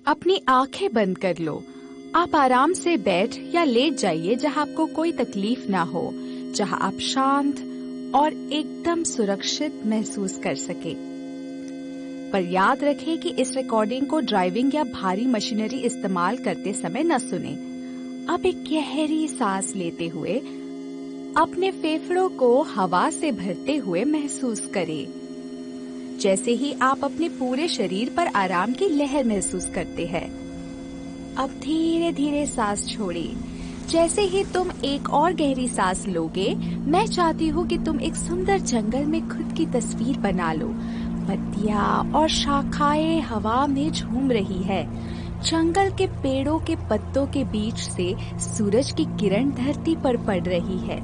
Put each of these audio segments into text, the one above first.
अपनी आंखें बंद कर लो। आप आराम से बैठ या लेट जाइए जहां आपको कोई तकलीफ ना हो, जहां आप शांत और एकदम सुरक्षित महसूस कर सके। पर याद रखें कि इस रिकॉर्डिंग को ड्राइविंग या भारी मशीनरी इस्तेमाल करते समय न सुने। अब एक गहरी सांस लेते हुए अपने फेफड़ों को हवा से भरते हुए महसूस करें, जैसे ही आप अपने पूरे शरीर पर आराम की लहर महसूस करते हैं। अब धीरे धीरे सांस छोड़ें। जैसे ही तुम एक और गहरी सांस लोगे, मैं चाहती हूँ कि तुम एक सुंदर जंगल में खुद की तस्वीर बना लो। पत्तियां और शाखाएं हवा में झूम रही है। जंगल के पेड़ों के पत्तों के बीच से सूरज की किरण धरती पर पड़ रही है।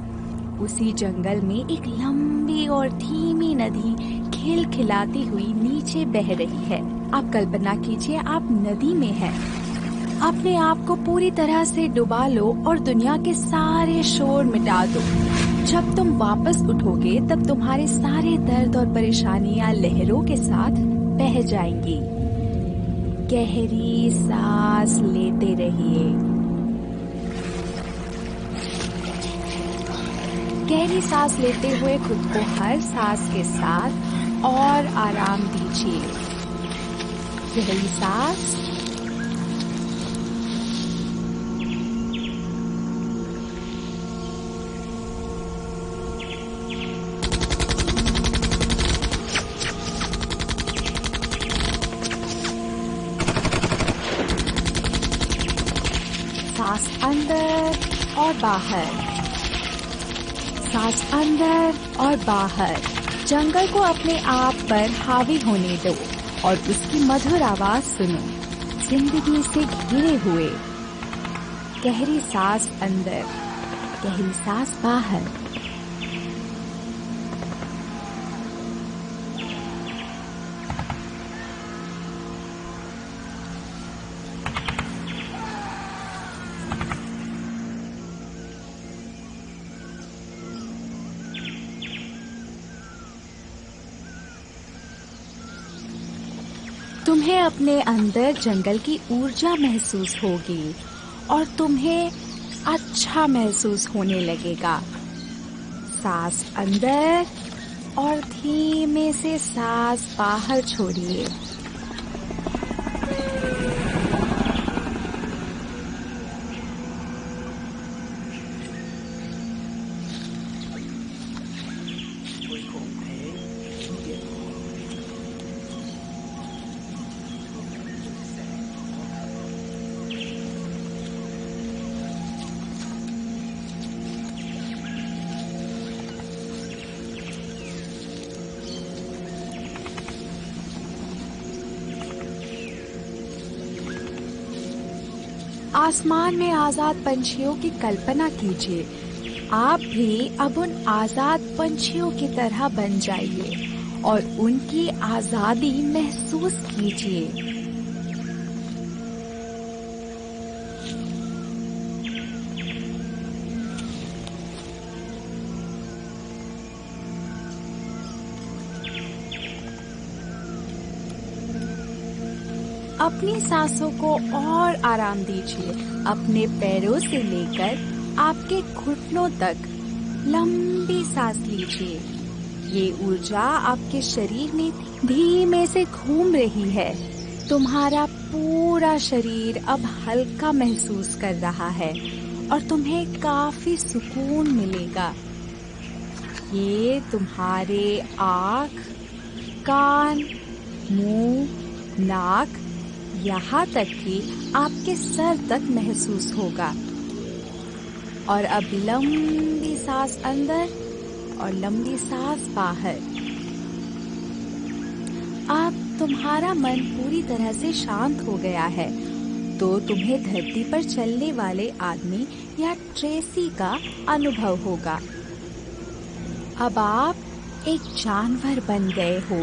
उसी जंगल में एक लंबी और धीमी नदी खिलखिलाती हुई नीचे बह रही है। आप कल्पना कीजिए आप नदी में हैं। अपने आप को पूरी तरह से डुबा लो और दुनिया के सारे शोर मिटा दो। जब तुम वापस उठोगे तब तुम्हारे सारे दर्द और परेशानियां लहरों के साथ बह जाएंगी। गहरी सांस लेते रहिए। गहरी सांस लेते हुए खुद को हर सांस के साथ और आराम दीजिए। गहरी सांस, सांस अंदर और बाहर, सांस अंदर और बाहर। जंगल को अपने आप पर हावी होने दो और उसकी मधुर आवाज सुनो। जिंदगी से घिरे हुए। गहरी सांस अंदर, गहरी सांस बाहर। तुम्हें अपने अंदर जंगल की ऊर्जा महसूस होगी और तुम्हें अच्छा महसूस होने लगेगा। सांस अंदर और धीमे से सांस बाहर छोड़िए। आसमान में आजाद पंछियों की कल्पना कीजिए। आप भी अब उन आजाद पंछियों की तरह बन जाइए और उनकी आजादी महसूस कीजिए। अपनी सांसों को और आराम दीजिए। अपने पैरों से लेकर आपके घुटनों तक लंबी सांस लीजिए। ये ऊर्जा आपके शरीर में धीमे से घूम रही है। तुम्हारा पूरा शरीर अब हल्का महसूस कर रहा है और तुम्हें काफी सुकून मिलेगा। ये तुम्हारे आँख, कान, मुंह, नाक, यहाँ तक कि आपके सर तक महसूस होगा। और अब लंबी सांस अंदर और लंबी सांस बाहर। अब तुम्हारा मन पूरी तरह से शांत हो गया है, तो तुम्हें धरती पर चलने वाले आदमी या ट्रेसी का अनुभव होगा। अब आप एक जानवर बन गए हो।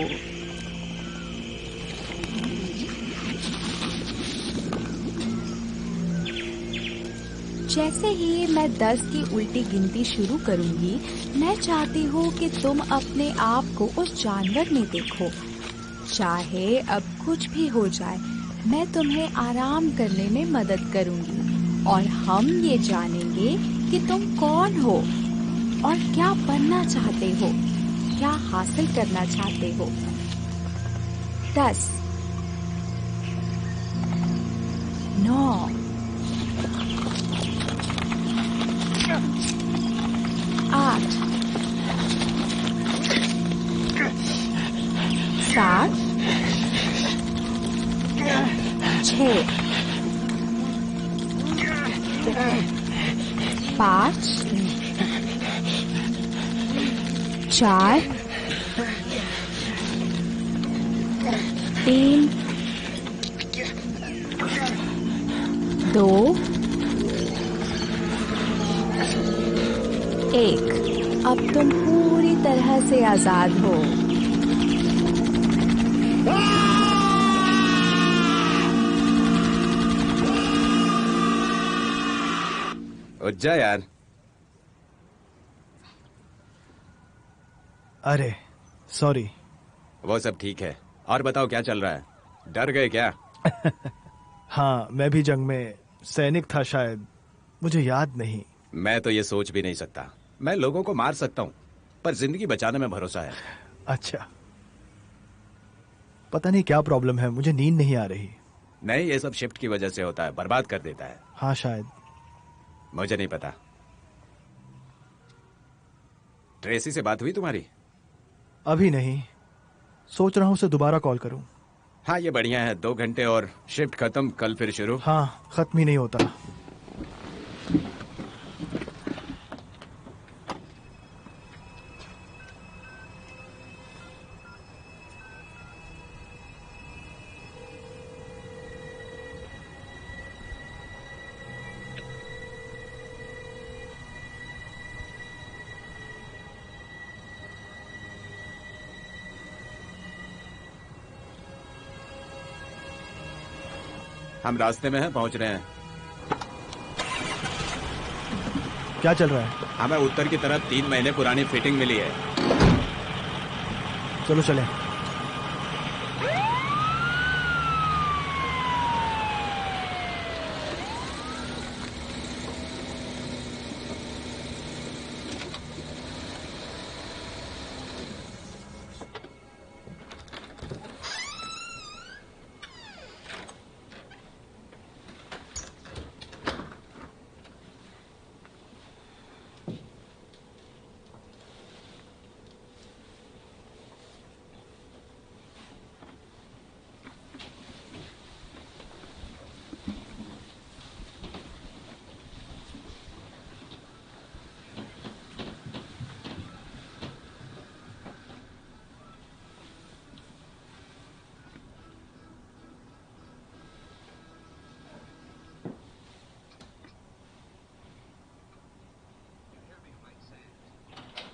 जैसे ही मैं 10 की उल्टी गिनती शुरू करूंगी, मैं चाहती हूँ कि तुम अपने आप को उस जानवर में देखो। चाहे अब कुछ भी हो जाए, मैं तुम्हें आराम करने में मदद करूंगी और हम ये जानेंगे कि तुम कौन हो और क्या बनना चाहते हो, क्या हासिल करना चाहते हो। 10, 9, 8, 7, 6, 5, 4, 3, 2, 1। अब तुम पूरी तरह से आजाद हो। उठ जा यार। अरे सॉरी। वो सब ठीक है। और बताओ क्या चल रहा है? डर गए क्या? हाँ, मैं भी जंग में सैनिक था शायद, मुझे याद नहीं। मैं तो ये सोच भी नहीं सकता। मैं लोगों को मार सकता हूँ पर जिंदगी बचाने में भरोसा है। अच्छा, पता नहीं क्या प्रॉब्लम है, मुझे नींद नहीं आ रही। नहीं, ये सब शिफ्ट की वजह से होता है, बर्बाद कर देता है। हाँ शायद। मुझे नहीं पता। ट्रेसी से बात हुई तुम्हारी? अभी नहीं, सोच रहा हूँ उसे दोबारा कॉल करूँ। हाँ ये बढ़िया है। 2 घंटे और शिफ्ट खत्म, कल फिर शुरू। हाँ, खत्म ही नहीं होता। हम रास्ते में हैं, पहुंच रहे हैं। क्या चल रहा है? हमें उत्तर की तरफ 3 महीने पुरानी फिटिंग मिली है। चलो चलें।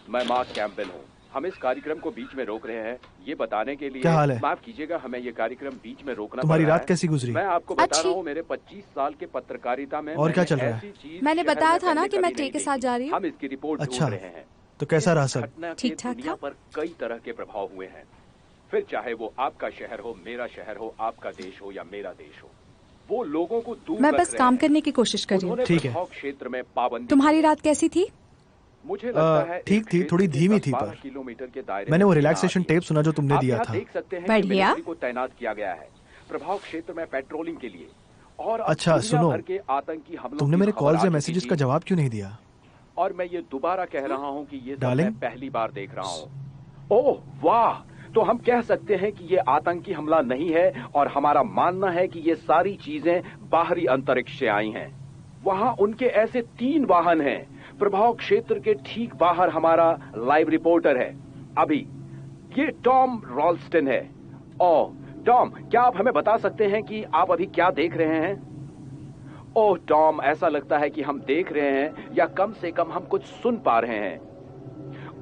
मैं मार्क कैंपबेल हूँ। हम इस कार्यक्रम को बीच में रोक रहे हैं ये बताने के लिए। क्या हाल है? माफ कीजिएगा, हमें ये कार्यक्रम बीच में रोकना तुम्हारी पड़ रहा रात है। कैसी गुजरी? मैं आपको बता अच्छी। रहा हूँ, मेरे 25 साल के पत्रकारिता में और क्या मैंने चल रहा है? ऐसी चीज मैंने शहर बताया में था ना पहले कि मैं कभी टे के नहीं साथ देखी। जा रही हूँ। हम इसकी रिपोर्ट अच्छा, ढूंढ रहे हैं। तो कैसा रहा इस सब? घटना के ठीक-ठाक दुनिया था। पर कई तरह के प्रभाव हुए हैं। फिर चाहे वो आपका शहर हो, मेरा शहर हो, आपका देश हो या मेरा देश हो, वो लोगों को दूर मैं रख बस रहे काम हैं। करने की कोशिश कर रही हूँ। उन्होंने ठीक है। प्रभाव क्षेत्र में पाबंदी तुम्हारी की है। रात कैसी थी? मुझे लगता है ठीक इस थी, थोड़ी क्षेत्र के धीमी 10-12 थी पर किलोमीटर के दायरे मैंने में वो सीमा रिलैक्सेशन आती है। टेप सुना जो तुमने आप दिया यहाँ था। देख सकते हैं कि बढ़िया। मिलिट्री को तैनात किया गया है प्रभाव क्षेत्र में पेट्रोलिंग के लिए। और अब अच्छा दुनिया सुनो, भर के आतंकी हमलों तुमने की मेरे खबर कॉल्स आ या चुकी मैसेजेस थी। का जवाब क्यों नहीं दिया? और मैं ये दोबारा कह रहा हूँ कि ये सब मैं डार्लिंग? पहली बार देख रहा हूँ। ओह वाह, तो हम कह सकते हैं कि ये आतंकी हमला नहीं है और हमारा मानना है कि ये सारी चीजें बाहरी अंतरिक्ष से आई हैं। वहां उनके ऐसे 3 वाहन हैं। प्रभाव क्षेत्र के ठीक बाहर हमारा लाइव रिपोर्टर है अभी, ये टॉम रॉल्स्टन है। ओह टॉम, क्या आप हमें बता सकते हैं कि आप अभी क्या देख रहे हैं? ओह टॉम, ऐसा लगता है कि हम देख रहे हैं या कम से कम हम कुछ सुन पा रहे हैं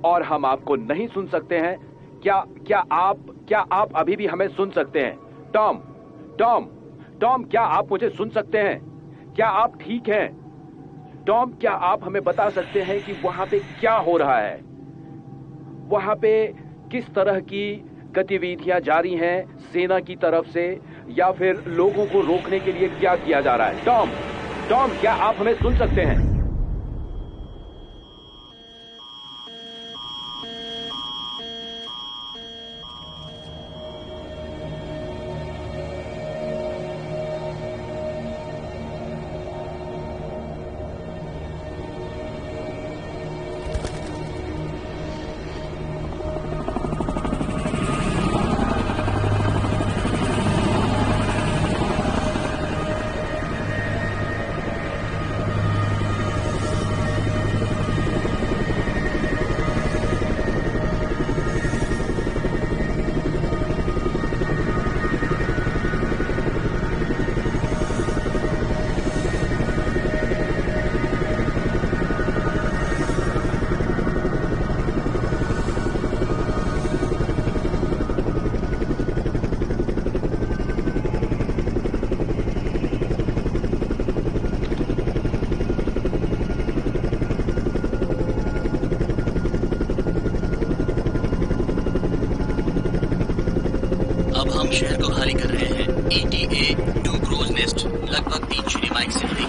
और हम आपको नहीं सुन सकते हैं। क्या आप अभी भी हमें सुन सकते हैं? टॉम टॉम टॉम, क्या आप मुझे सुन सकते हैं? क्या आप ठीक हैं? टॉम, क्या आप हमें बता सकते हैं कि वहां पे क्या हो रहा है? वहां पे किस तरह की गतिविधियां जारी हैं सेना की तरफ से? या फिर लोगों को रोकने के लिए क्या किया जा रहा है? टॉम, टॉम, क्या आप हमें सुन सकते हैं? हम शहर को खाली कर रहे हैं। ETA 2 क्रोज नेस्ट, लगभग 3 माइल से अधिक।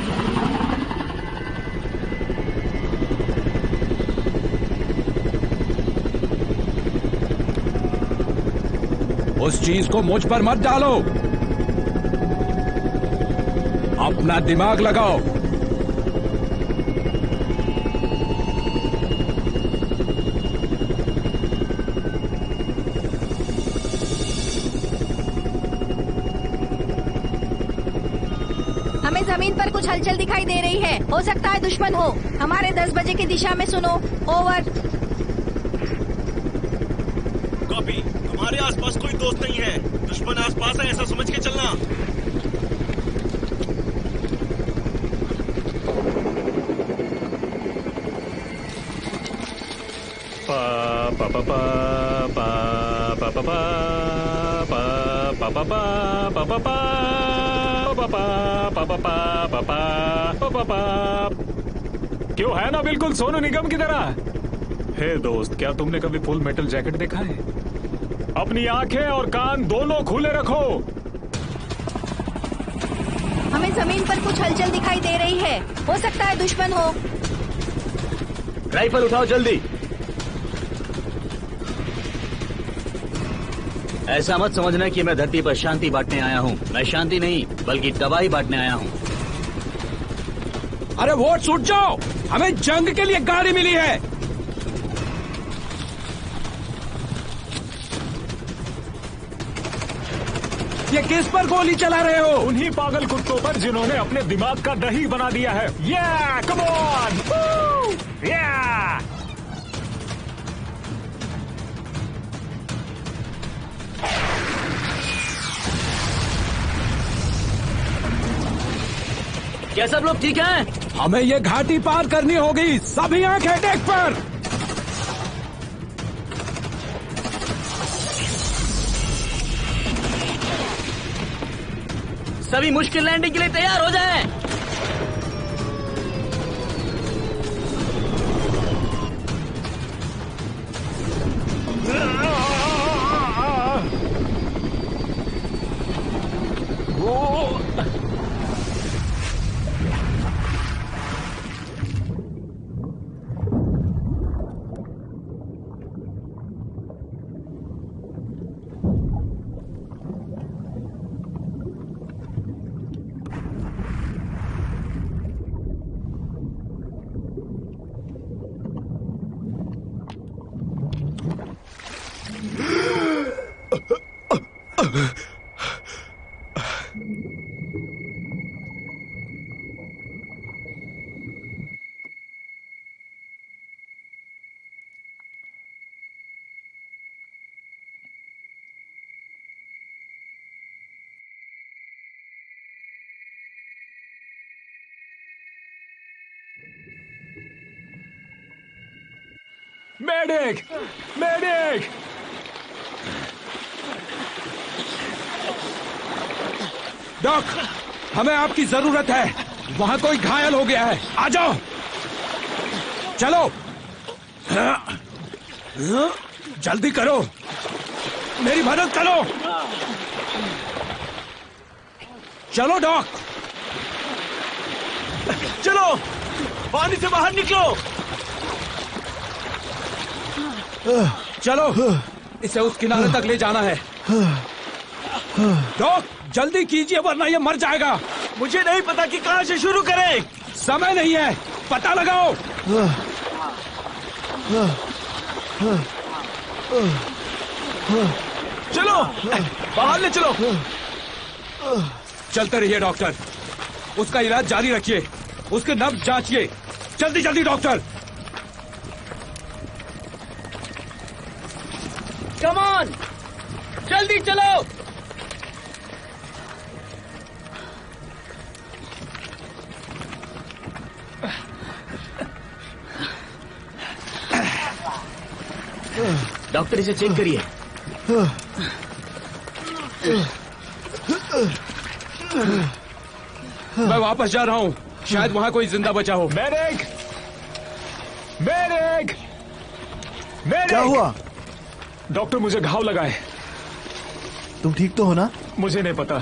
उस चीज को मुझ पर मत डालो, अपना दिमाग लगाओ। हमें जमीन पर कुछ हलचल दिखाई दे रही है। हो सकता है दुश्मन हो। हमारे 10 बजे की दिशा में सुनो। ओवर। कॉपी। हमारे आसपास कोई दोस्त नहीं है। दुश्मन आसपास है, ऐसा समझ के चलना। पा पा पा पा पा पा पा पा पा पा पा क्यों है ना बिल्कुल सोनू निगम की तरह। हे दोस्त, क्या तुमने कभी फुल मेटल जैकेट देखा है? अपनी आंखें और कान दोनों खुले रखो। हमें जमीन पर कुछ हलचल दिखाई दे रही है। हो सकता है दुश्मन हो। राइफल उठाओ जल्दी। ऐसा मत समझना कि मैं धरती पर शांति बांटने आया हूँ। मैं शांति नहीं बल्कि तबाही बांटने आया हूँ। अरे वोट छूट जाओ, हमें जंग के लिए गाड़ी मिली है। ये किस पर गोली चला रहे हो? उन्हीं पागल कुत्तों पर जिन्होंने अपने दिमाग का दही बना दिया है। या कम ऑन, या क्या सब लोग ठीक हैं? हमें ये घाटी पार करनी होगी। सभी आंखें टेक पर। सभी मुश्किल लैंडिंग के लिए तैयार हो जाएं। Medic, medic. डॉक, हमें आपकी जरूरत है। वहां कोई घायल हो गया है। आ जाओ, चलो। जल्दी करो, मेरी मदद करो। चलो डॉक, चलो पानी से बाहर निकलो। चलो इसे उस किनारे तक ले जाना है। डॉक जल्दी कीजिए वरना ये मर जाएगा। मुझे नहीं पता कि कहां से शुरू करें। समय नहीं है, पता लगाओ। चलो बाहर ले चलो। चलते रहिए डॉक्टर, उसका इलाज जारी रखिए, उसके नब्ज जांचिए। जल्दी जल्दी डॉक्टर। कम ऑन, जल्दी चलो। डॉक्टर इसे चेक करिए। मैं वापस जा रहा हूँ, शायद वहाँ कोई जिंदा बचा हो। Marek, Marek, Marek. क्या हुआ? डॉक्टर मुझे घाव लगा है। तुम ठीक तो हो ना? मुझे नहीं पता,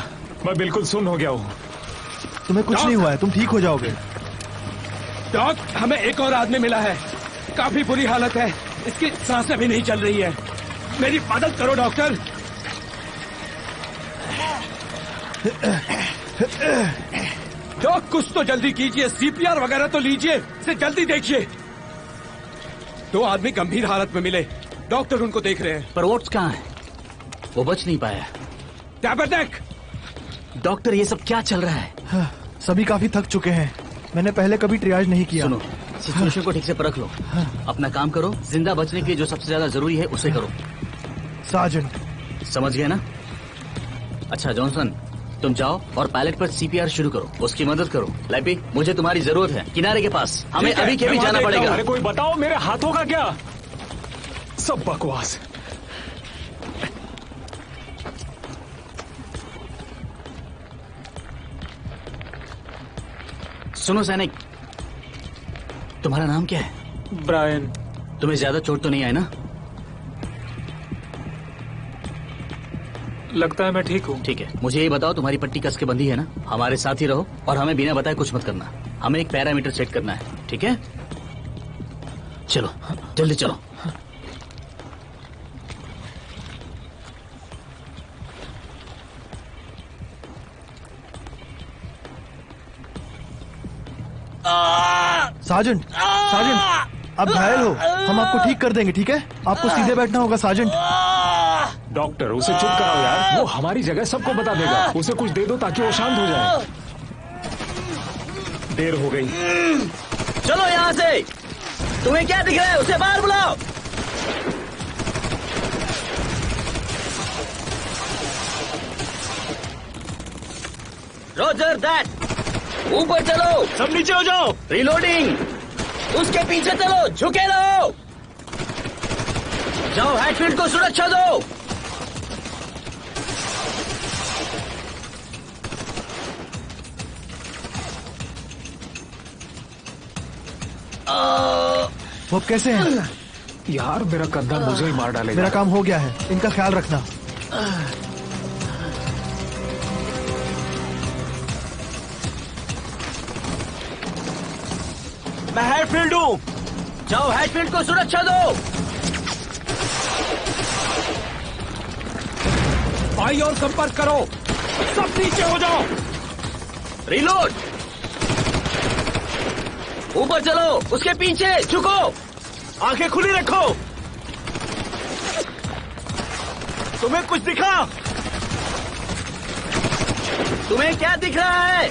मैं बिल्कुल सुन्न हो गया हूँ। तुम्हें कुछ नहीं हुआ है, तुम ठीक हो जाओगे। डॉक हमें एक और आदमी मिला है, काफी बुरी हालत है, इसकी सांसें भी नहीं चल रही है। मेरी मदद करो डॉक्टर। डॉक कुछ तो जल्दी कीजिए, सीपीआर वगैरह तो लीजिए, इसे जल्दी देखिए। 2 आदमी गंभीर हालत में मिले, डॉक्टर उनको देख रहे हैं। पर वोट्स कहाँ है? वो बच नहीं पाया। टैबरनेक, डॉक्टर ये सब क्या चल रहा है? सभी काफी थक चुके हैं, मैंने पहले कभी ट्रियाज नहीं किया। सुनो, सिचुएशन को ठीक से परख लो, अपना काम करो, जिंदा बचने के लिए जो सबसे ज्यादा जरूरी है उसे करो। सार्जेंट। समझ गए ना? अच्छा जॉनसन, तुम जाओ और पायलट पर सीपीआर शुरू करो, उसकी मदद करो। लैपी, मुझे तुम्हारी जरूरत है किनारे के पास, हमें ठीक है, अभी के अभी मैं वहाँ जाना देखता हूँ। पड़ेगा। अरे कोई बताओ मेरे हाथों का क्या? सब बकवास। सुनो सैनिक, तुम्हारा नाम क्या है? ब्रायन। तुम्हें ज्यादा चोट तो नहीं आई ना? लगता है मैं ठीक हूँ। ठीक है, मुझे ये बताओ तुम्हारी पट्टी कस के बंधी है ना? हमारे साथ ही रहो और हमें बिना बताए कुछ मत करना। हमें एक पैरामीटर सेट करना है, ठीक है? चलो जल्दी चलो। सार्जेंट, सार्जेंट आप घायल हो, हम आपको ठीक कर देंगे, ठीक है? आपको सीधे बैठना होगा सार्जेंट। डॉक्टर उसे चुप कराओ यार, वो हमारी जगह सबको बता देगा। उसे कुछ दे दो ताकि वो शांत हो जाए। देर हो गई। चलो यहाँ से। तुम्हें क्या दिख रहा है? उसे बाहर बुलाओ। Roger that. ऊपर चलो। सब नीचे हो जाओ। रिलोडिंग। उसके पीछे चलो, झुके रहो। जाओ हैटफील्ड को सुरक्षा दो। वो कैसे हैं? यार मेरा कंधा मुझे ही मार डालेगा। मेरा काम हो गया है, इनका ख्याल रखना। मैं हैटफील्ड हूँ। जाओ हैटफील्ड को सुरक्षा दो। भाई और संपर्क करो, सब नीचे हो जाओ। रिलोड। ऊपर चलो, उसके पीछे झुको। आंखें खुली रखो। तुम्हें कुछ दिखा? तुम्हें क्या दिख रहा है?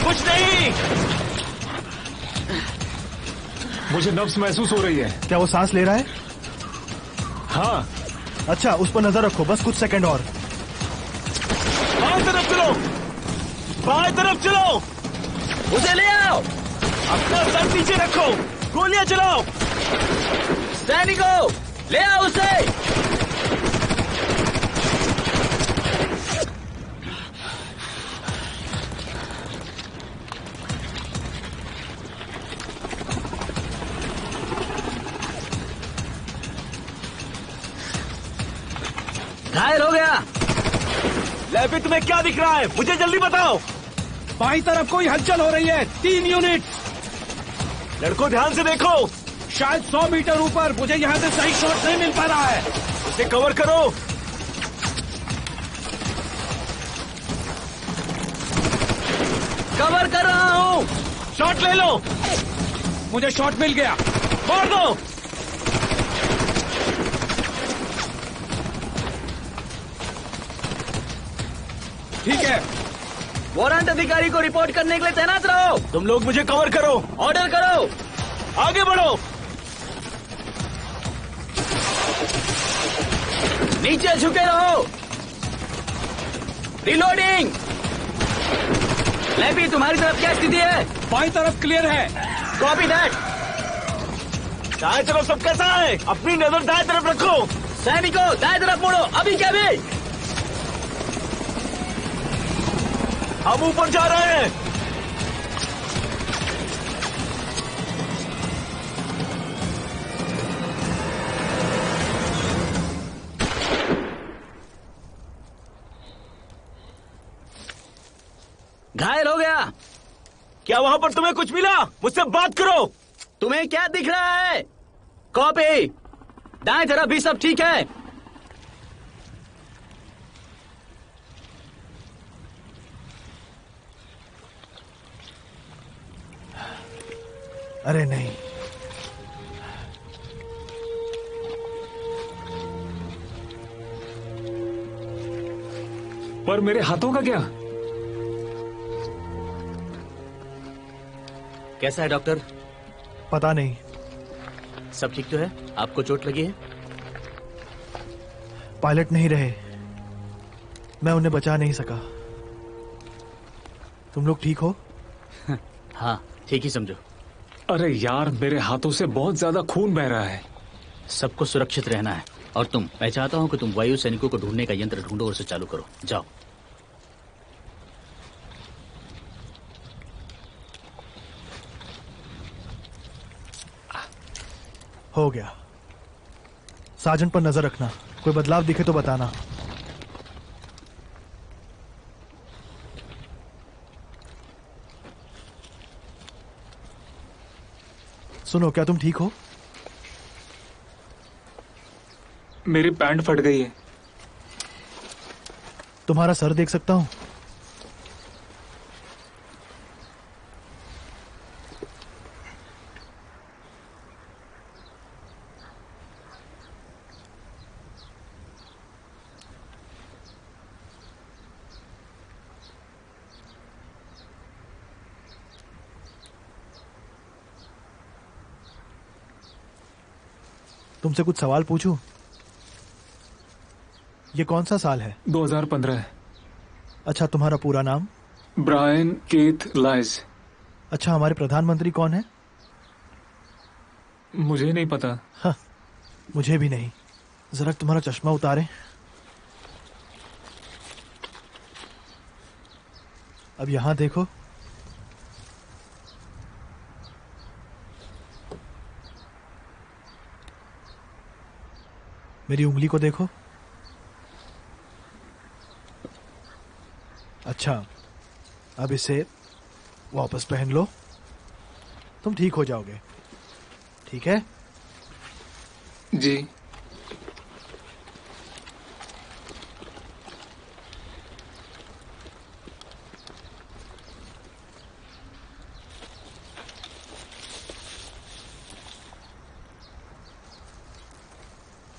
कुछ नहीं। मुझे नब्ज महसूस हो रही है। क्या वो सांस ले रहा है? हाँ। अच्छा, उस पर नजर रखो, बस कुछ सेकंड और। बाएं तरफ चलो, बाएं तरफ चलो। उसे ले आओ। अपना सर पीछे रखो, गोलियां चलाओ। सैनिकों, ले आओ उसे। हैप्पी, तुम्हें क्या दिख रहा है? मुझे जल्दी बताओ। बाईं तरफ कोई हलचल हो रही है। 3 यूनिट। लड़कों ध्यान से देखो। शायद 100 मीटर ऊपर। मुझे यहाँ से सही शॉट नहीं मिल पा रहा है। उसे कवर करो। कवर कर रहा हूँ। शॉट ले लो। मुझे शॉट मिल गया। मार दो। ठीक है। वारंट अधिकारी को रिपोर्ट करने के लिए तैनात रहो। तुम लोग मुझे कवर करो। ऑर्डर करो। आगे बढ़ो। नीचे झुके रहो। रिलोडिंग। लैपी, तुम्हारी तरफ क्या स्थिति है? बाईं तरफ क्लियर है। Copy that. दाएं तरफ सब कैसा है? अपनी नजर दाएं तरफ रखो। सैनिकों, दाएं तरफ मुड़ो। अभी क्या भी? हम ऊपर जा रहे हैं। घायल हो गया। क्या वहां पर तुम्हें कुछ मिला? मुझसे बात करो। तुम्हें क्या दिख रहा है? कॉपी। दाएं तरफ भी सब ठीक है? अरे नहीं, पर मेरे हाथों का क्या? कैसा है डॉक्टर? पता नहीं। सब ठीक तो है? आपको चोट लगी है? पायलट नहीं रहे, मैं उन्हें बचा नहीं सका। तुम लोग ठीक हो? हाँ, ठीक ही समझो। अरे यार, मेरे हाथों से बहुत ज्यादा खून बह रहा है। सबको सुरक्षित रहना है। और मैं चाहता हूँ कि तुम वायु सैनिकों को ढूंढने का यंत्र ढूंढो और उसे चालू करो। जाओ। हो गया। साजन पर नजर रखना, कोई बदलाव दिखे तो बताना। सुनो, क्या तुम ठीक हो? मेरी पैंट फट गई है। तुम्हारा सर देख सकता हूं? तुमसे कुछ सवाल पूछूं? ये कौन सा साल है? 2015 है। अच्छा, तुम्हारा पूरा नाम? Brian Keith Lies. अच्छा, हमारे प्रधानमंत्री कौन है? मुझे नहीं पता। हाँ, मुझे भी नहीं। जरा तुम्हारा चश्मा उतारे। अब यहां देखो। मेरी उंगली को देखो। अच्छा, अब इसे वापस पहन लो। तुम ठीक हो जाओगे, ठीक है? जी।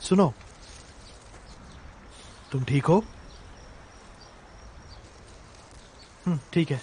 सुनो, तुम ठीक हो? ठीक है।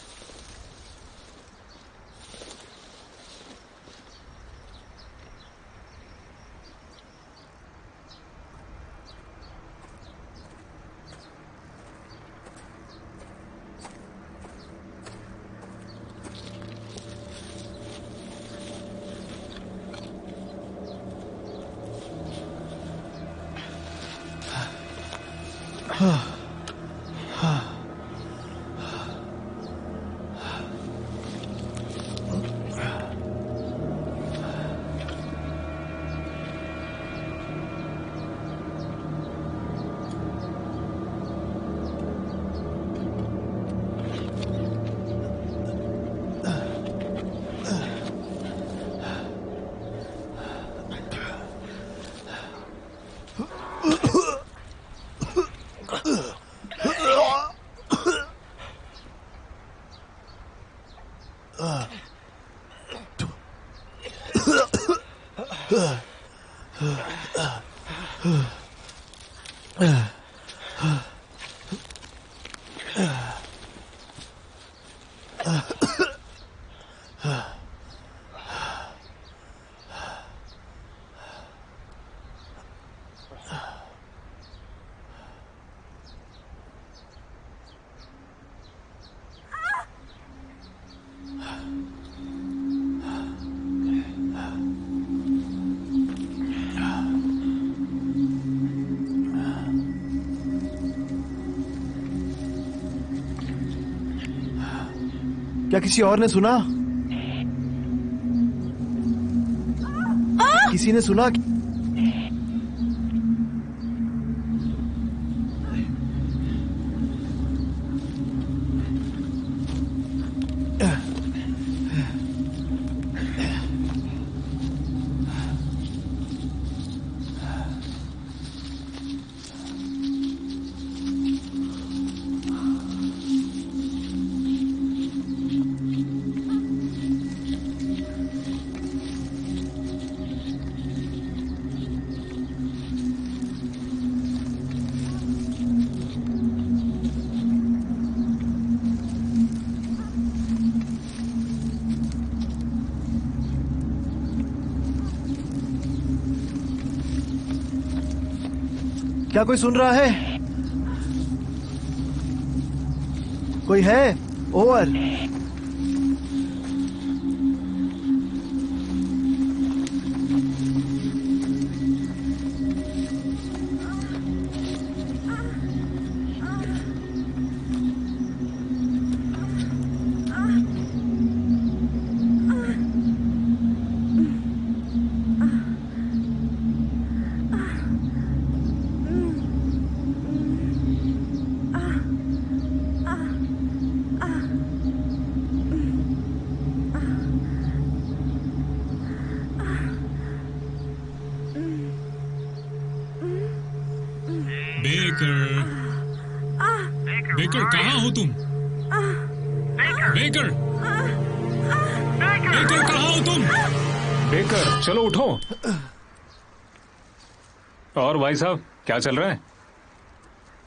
क्या किसी और ने सुना? किसी ने सुना? क्या कोई सुन रहा है? कोई है? ओवर। बेकर, कहाँ हो तुम? बेकर, बेकर कहाँ हो तुम? बेकर, चलो उठो। और भाई साहब, क्या चल रहा है?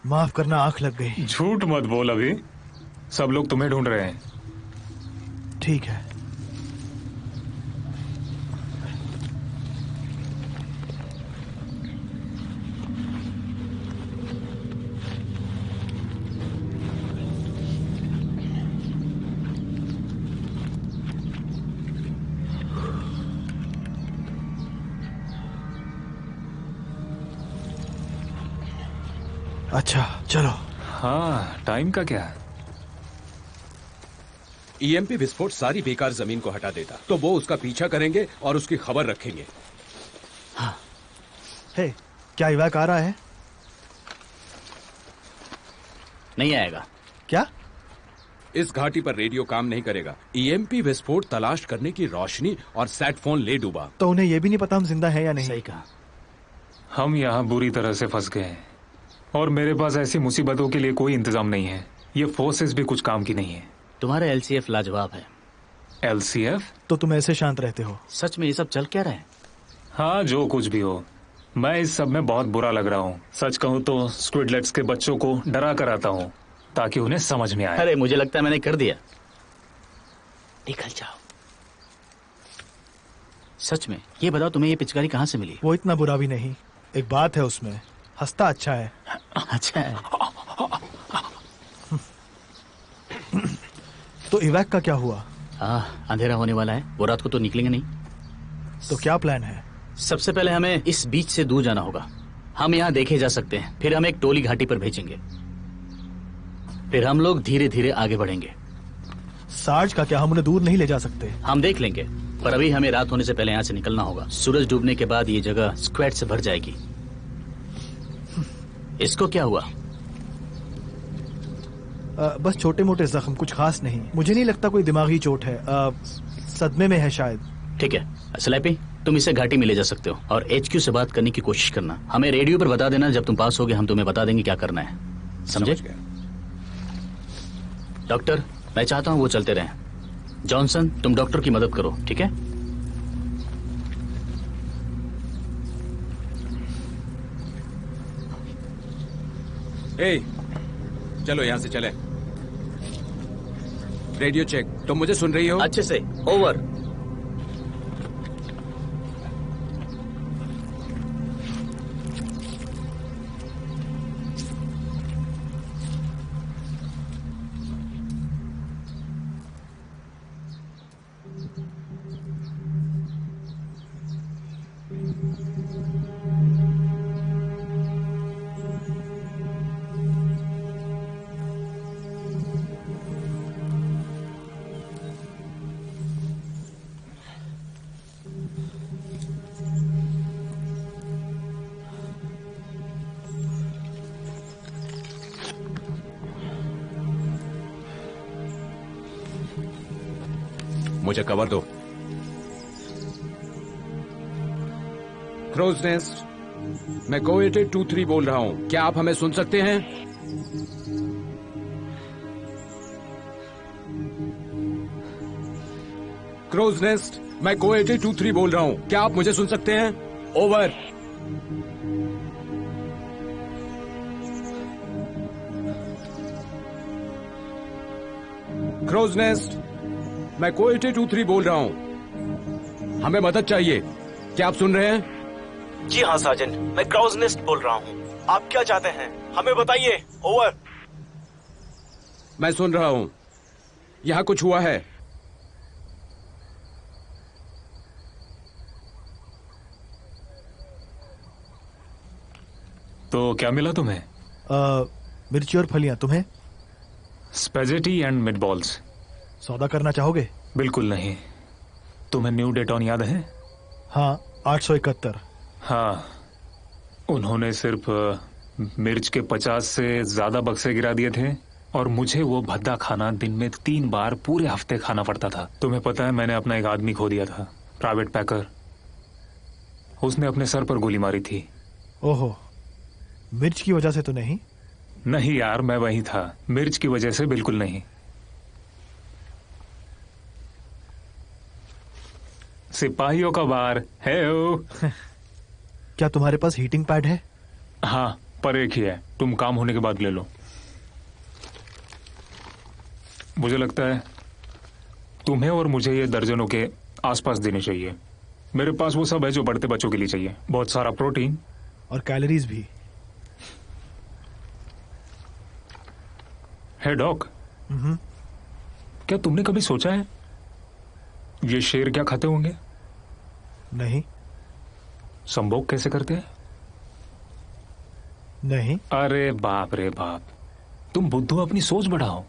माफ करना, आंख लग गई। झूठ मत बोल, अभी सब लोग तुम्हें ढूंढ रहे हैं। ठीक है। अच्छा चलो। हाँ, टाइम का क्या? ईएमपी विस्फोट सारी बेकार जमीन को हटा देता, तो वो उसका पीछा करेंगे और उसकी खबर रखेंगे। हाँ। हे, क्या इवैक आ रहा है? नहीं आएगा। क्या? इस घाटी पर रेडियो काम नहीं करेगा। ईएमपी विस्फोट तलाश करने की रोशनी और सेट फोन ले डूबा। तो उन्हें यह भी नहीं पता हम जिंदा हैं या नहीं। सही कहा। हम यहाँ बुरी तरह से फंस गए हैं और मेरे पास ऐसी मुसीबतों के लिए कोई इंतजाम नहीं है। ये फोर्सेस भी कुछ काम की नहीं है। तुम्हारा एलसीएफ लाजवाब है। एलसीएफ? तो तुम ऐसे शांत रहते हो? सच में ये सब चल क्या रहा है? हाँ, जो कुछ भी हो, मैं इस सब में बहुत बुरा लग रहा हूँ। सच कहूँ तो स्क्विडलेट्स के बच्चों को डरा कर आता हूँ ताकि उन्हें समझ में आए। अरे मुझे लगता है मैंने कर दिया। निकल जाओ। सच में ये बताओ, तुम्हें ये पिचकारी कहाँ से मिली? वो इतना बुरा भी नहीं। एक बात है उसमें, हंसता अच्छा है। अच्छा है। तो इवैक का क्या हुआ? अंधेरा होने वाला है, वो रात को तो निकलेंगे नहीं। तो क्या प्लान है? सबसे पहले हमें इस बीच से दूर जाना होगा। हम यहाँ देखे जा सकते हैं, फिर हम एक टोली घाटी पर भेजेंगे, फिर हम लोग धीरे धीरे आगे बढ़ेंगे। सार्ज का क्या हम उन्हें दूर नहीं ले जा सकते? हम देख लेंगे, पर अभी हमें रात होने से पहले यहाँ से निकलना होगा। सूरज डूबने के बाद ये जगह स्क्वाड से भर जाएगी। इसको क्या हुआ? बस छोटे मोटे जख्म, कुछ खास नहीं। मुझे नहीं लगता कोई दिमागी चोट है। सदमे में है शायद। ठीक है स्लैपी, तुम इसे घाटी में ले जा सकते हो और HQ से बात करने की कोशिश करना। हमें रेडियो पर बता देना, जब तुम पास होगे हम तुम्हें बता देंगे क्या करना है। समझे? डॉक्टर, मैं चाहता हूँ वो चलते रहें। जॉनसन, तुम डॉक्टर की मदद करो, ठीक है? ए, चलो यहां से चले। Radio check. तुम मुझे सुन रही हो? अच्छे से। ओवर। मुझे कवर दो। क्रोज नेस्ट, मैं कोएटेड 2-3 बोल रहा हूं। क्या आप हमें सुन सकते हैं? क्रोज नेस्ट, मैं कोएटेड 2-3 बोल रहा हूं। क्या आप मुझे सुन सकते हैं? ओवर। क्रोज नेस्ट, मैं कोएटेड 2-3 बोल रहा हूं। हमें मदद चाहिए। क्या आप सुन रहे हैं? जी हाँ साजन, मैं क्राउज नेस्ट बोल रहा हूँ। आप क्या चाहते हैं, हमें बताइए। ओवर। मैं सुन रहा हूं। यहां कुछ हुआ है। तो क्या मिला तुम्हें? मिर्ची और फलियां। तुम्हें? स्पेजेटी एंड मिटबॉल्स। सौदा करना चाहोगे? बिल्कुल नहीं। तुम्हें न्यू डेटॉन याद है? हाँ, 871। हाँ, उन्होंने सिर्फ मिर्च के 50 से ज्यादा बक्से गिरा दिए थे और मुझे वो भद्दा खाना दिन में 3 बार पूरे हफ्ते खाना पड़ता था। तुम्हें पता है, मैंने अपना एक आदमी खो दिया था, प्राइवेट पैकर। उसने अपने सर पर गोली मारी थी। ओहो, मिर्च की वजह से तो नहीं? नहीं यार, मैं वही था। मिर्च की वजह से बिल्कुल नहीं। सिपाहियों का बार है ओ। क्या तुम्हारे पास हीटिंग पैड है? हाँ, पर एक ही है। तुम काम होने के बाद ले लो। मुझे लगता है तुम्हें और मुझे ये दर्जनों के आसपास देने चाहिए। मेरे पास वो सब है जो बढ़ते बच्चों के लिए चाहिए। बहुत सारा प्रोटीन और कैलोरीज भी है। डॉक, क्या तुमने कभी सोचा है ये शेर क्या खाते होंगे? नहीं। संभोग कैसे करते हैं? नहीं। अरे बाप रे बाप, तुम बुद्धू अपनी सोच बढ़ाओ।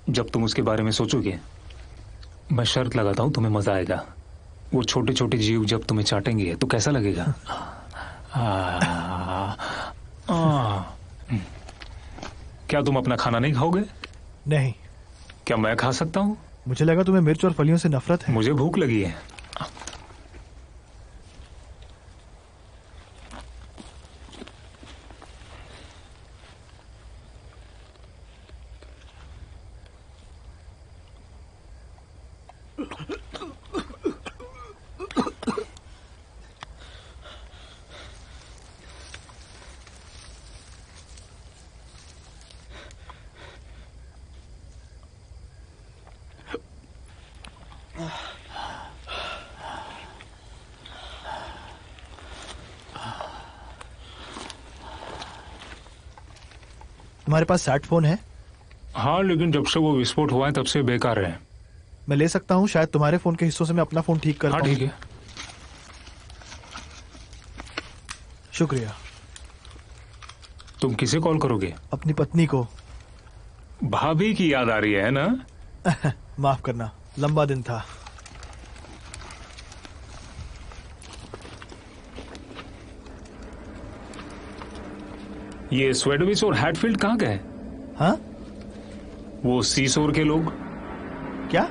जब तुम उसके बारे में सोचोगे, मैं शर्त लगाता हूं तुम्हें मजा आएगा। वो छोटे छोटे जीव जब तुम्हें चाटेंगे तो कैसा लगेगा? क्या तुम अपना खाना नहीं खाओगे? नहीं। क्या मैं खा सकता हूं? मुझे लगा तुम्हें मिर्च और फलियों से नफरत है। मुझे भूख लगी है। तुम्हारे पास सैट फोन है? हाँ, लेकिन जब से वो विस्फोट हुआ है तब से बेकार है। मैं ले सकता हूँ? शायद तुम्हारे फोन के हिस्सों से मैं अपना फोन ठीक कर पाऊँ। हाँ ठीक है। शुक्रिया। तुम किसे कॉल करोगे? अपनी पत्नी को। भाभी की याद आ रही है ना? माफ करना, लंबा दिन था। ये स्वेडविच और हैटफील्ड कहाँ गए? हाँ? वो सीसोर के लोग। क्या?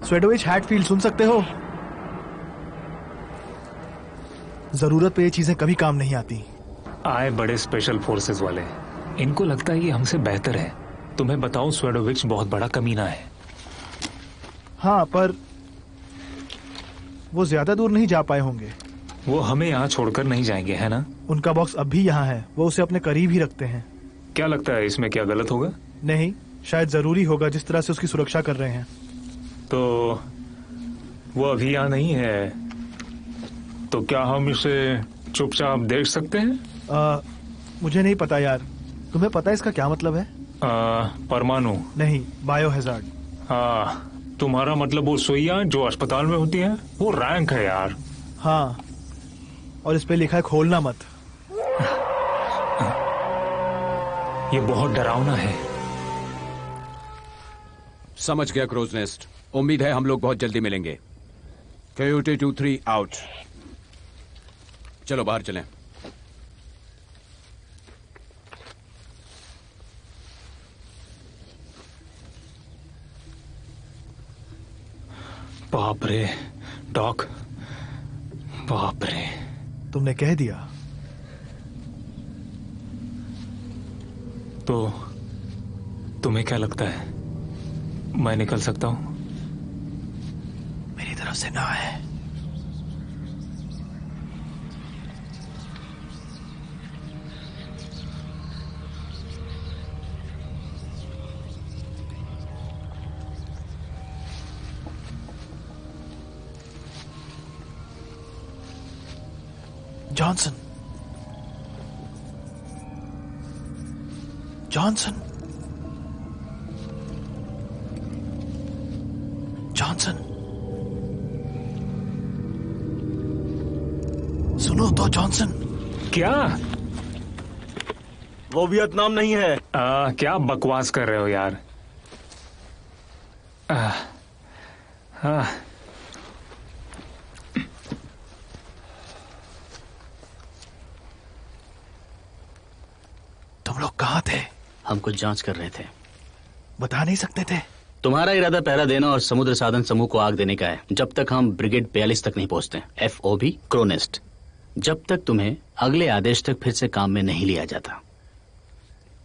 स्वेडविच, हैटफील्ड सुन सकते हो? जरूरत पे ये चीजें कभी काम नहीं आती। आए बड़े स्पेशल फोर्सेस वाले। इनको लगता है ये हमसे बेहतर है। तुम्हें बताओ, स्वेडोविच बहुत बड़ा कमीना है। हाँ, पर वो ज्यादा दूर नहीं जा पाए होंगे। वो हमें यहाँ छोड़कर नहीं जाएंगे, है ना? उनका बॉक्स अब भी यहाँ है, वो उसे अपने करीब ही रखते हैं। क्या लगता है, इसमें क्या गलत होगा? नहीं, शायद जरूरी होगा जिस तरह से उसकी सुरक्षा कर रहे हैं। तो वो अभी यहाँ नहीं है, तो क्या हम इसे चुपचाप देख सकते हैं? मुझे नहीं पता यार, तुम्हें पता है इसका क्या मतलब है? परमाणु नहीं, बायो हैजार्ड। हाँ, तुम्हारा मतलब वो सुइयां जो अस्पताल में होती हैं, वो रैंक है यार। हाँ, और इस पे लिखा है खोलना मत। ये बहुत डरावना है। समझ गया क्रोज नेस्ट। उम्मीद है हम लोग बहुत जल्दी मिलेंगे। Coyote 23 out. चलो बाहर चलें। बाप रे डॉक, बाप रे। तुमने कह दिया तो तुम्हें क्या लगता है, मैं निकल सकता हूं? मेरी तरफ से ना है। जॉनसन, जॉनसन, जॉनसन, सुनो तो जॉनसन। क्या? वो वियतनाम नहीं है। क्या बकवास कर रहे हो यार? हाँ, तुम लोग कहाँ थे? हम कुछ जांच कर रहे थे। बता नहीं सकते थे? तुम्हारा इरादा पहरा देना और समुद्र साधन समूह को आग देने का है, जब तक हम ब्रिगेड 42 तक नहीं पहुंचते। FOB क्रोनेस्ट, जब तक तुम्हें अगले आदेश तक फिर से काम में नहीं लिया जाता।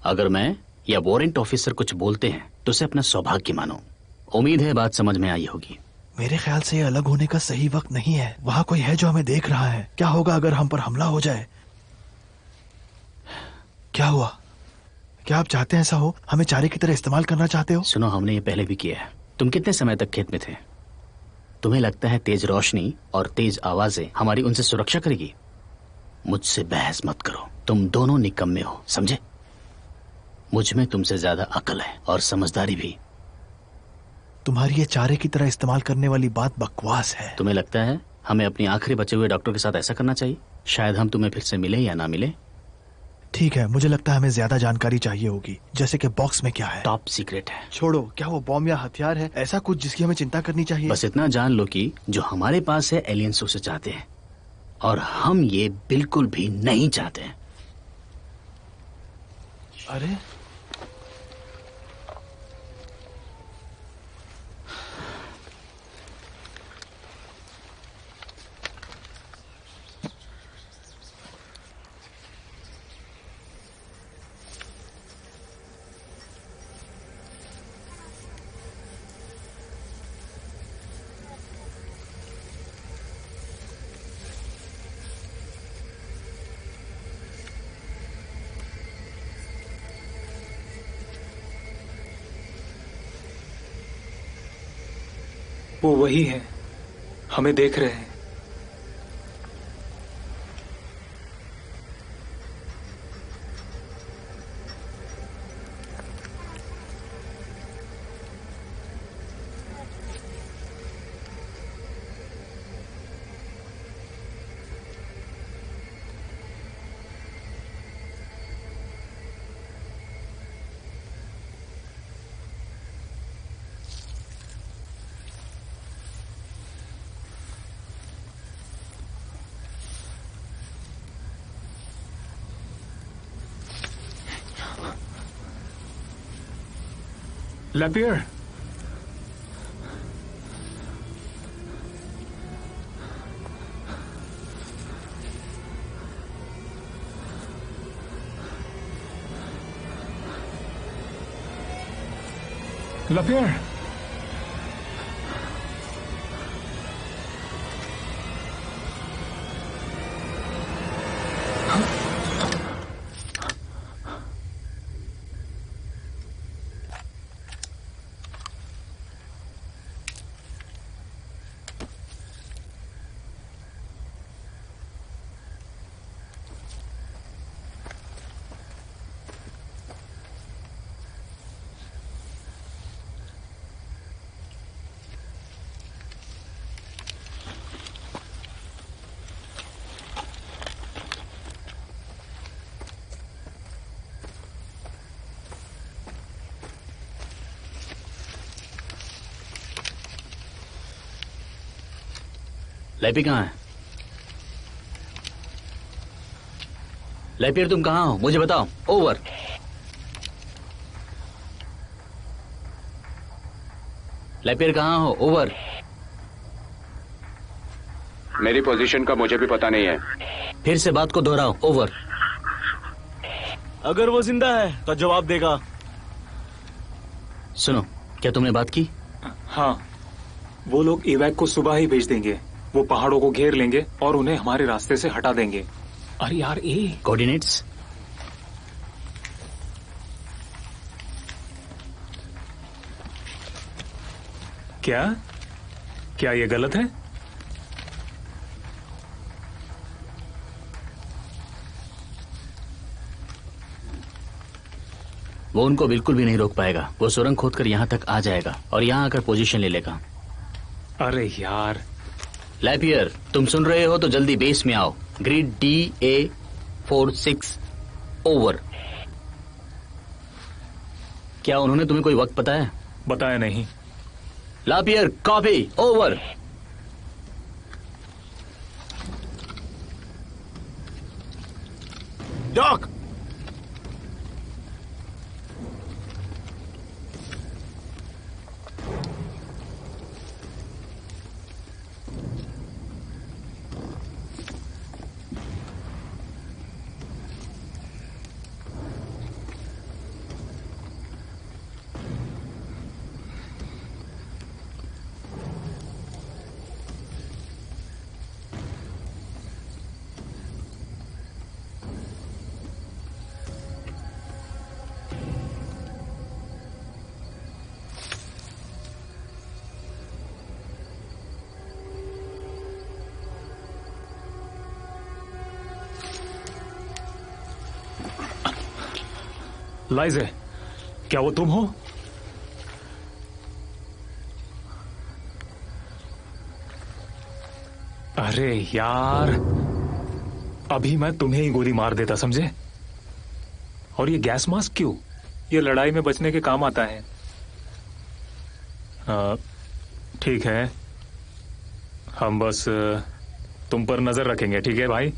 अगर मैं या वारंट ऑफिसर कुछ बोलते हैं तो उसे अपना सौभाग्य मानो। उम्मीद है बात समझ में आई होगी। मेरे ख्याल से ये अलग होने का सही वक्त नहीं है। वहाँ कोई है जो हमें देख रहा है। क्या होगा अगर हम पर हमला हो जाए? क्या हुआ? क्या आप चाहते हैं ऐसा हो? हमें चारे की तरह इस्तेमाल करना चाहते हो? सुनो, हमने ये पहले भी किया है। तुम कितने समय तक खेत में थे? तुम्हें लगता है तेज रोशनी और तेज आवाजें हमारी उनसे सुरक्षा करेगी? मुझसे बहस मत करो, तुम दोनों निकम्मे हो, समझे? मुझ में तुमसे ज्यादा अकल है और समझदारी भी। तुम्हारी ये चारे की तरह इस्तेमाल करने वाली बात बकवास है। तुम्हें लगता है हमें अपनी आखिरी बचे हुए डॉक्टर के साथ ऐसा करना चाहिए? शायद हम तुम्हें फिर से मिले या ना मिले। ठीक है, मुझे लगता है हमें ज्यादा जानकारी चाहिए होगी, जैसे कि बॉक्स में क्या है। टॉप सीक्रेट है। छोड़ो, क्या वो बॉम्ब या हथियार है? ऐसा कुछ जिसकी हमें चिंता करनी चाहिए? बस इतना जान लो कि जो हमारे पास है एलियंस उसे चाहते हैं और हम ये बिल्कुल भी नहीं चाहते हैं। अरे वो वही है, हमें देख रहे हैं। लैपियर, लपियर, लैपी कहाँ है? लैपियर तुम कहाँ हो? मुझे बताओ। ओवर। लैपियर कहाँ हो? ओवर। मेरी पोजीशन का मुझे भी पता नहीं है। फिर से बात को दोहराओ। ओवर। अगर वो जिंदा है तो जवाब देगा। सुनो, क्या तुमने बात की? हाँ, वो लोग इवैक को सुबह ही भेज देंगे। वो पहाड़ों को घेर लेंगे और उन्हें हमारे रास्ते से हटा देंगे। अरे यार, कोऑर्डिनेट्स? क्या क्या ये गलत है? वो उनको बिल्कुल भी नहीं रोक पाएगा। वो सुरंग खोदकर यहाँ तक आ जाएगा और यहाँ आकर पोजीशन ले लेगा। अरे यार। लैपियर, तुम सुन रहे हो तो जल्दी बेस में आओ। Grid DA46 over. क्या उन्होंने तुम्हें कोई वक्त बताया? बताया नहीं। Lapierre, copy. ओवर। डॉक, लाइजे, क्या वो तुम हो? अरे यार, अभी मैं तुम्हें ही गोली मार देता, समझे? और ये गैस मास्क क्यों? ये लड़ाई में बचने के काम आता है। ठीक है, हम बस तुम पर नजर रखेंगे, ठीक है भाई?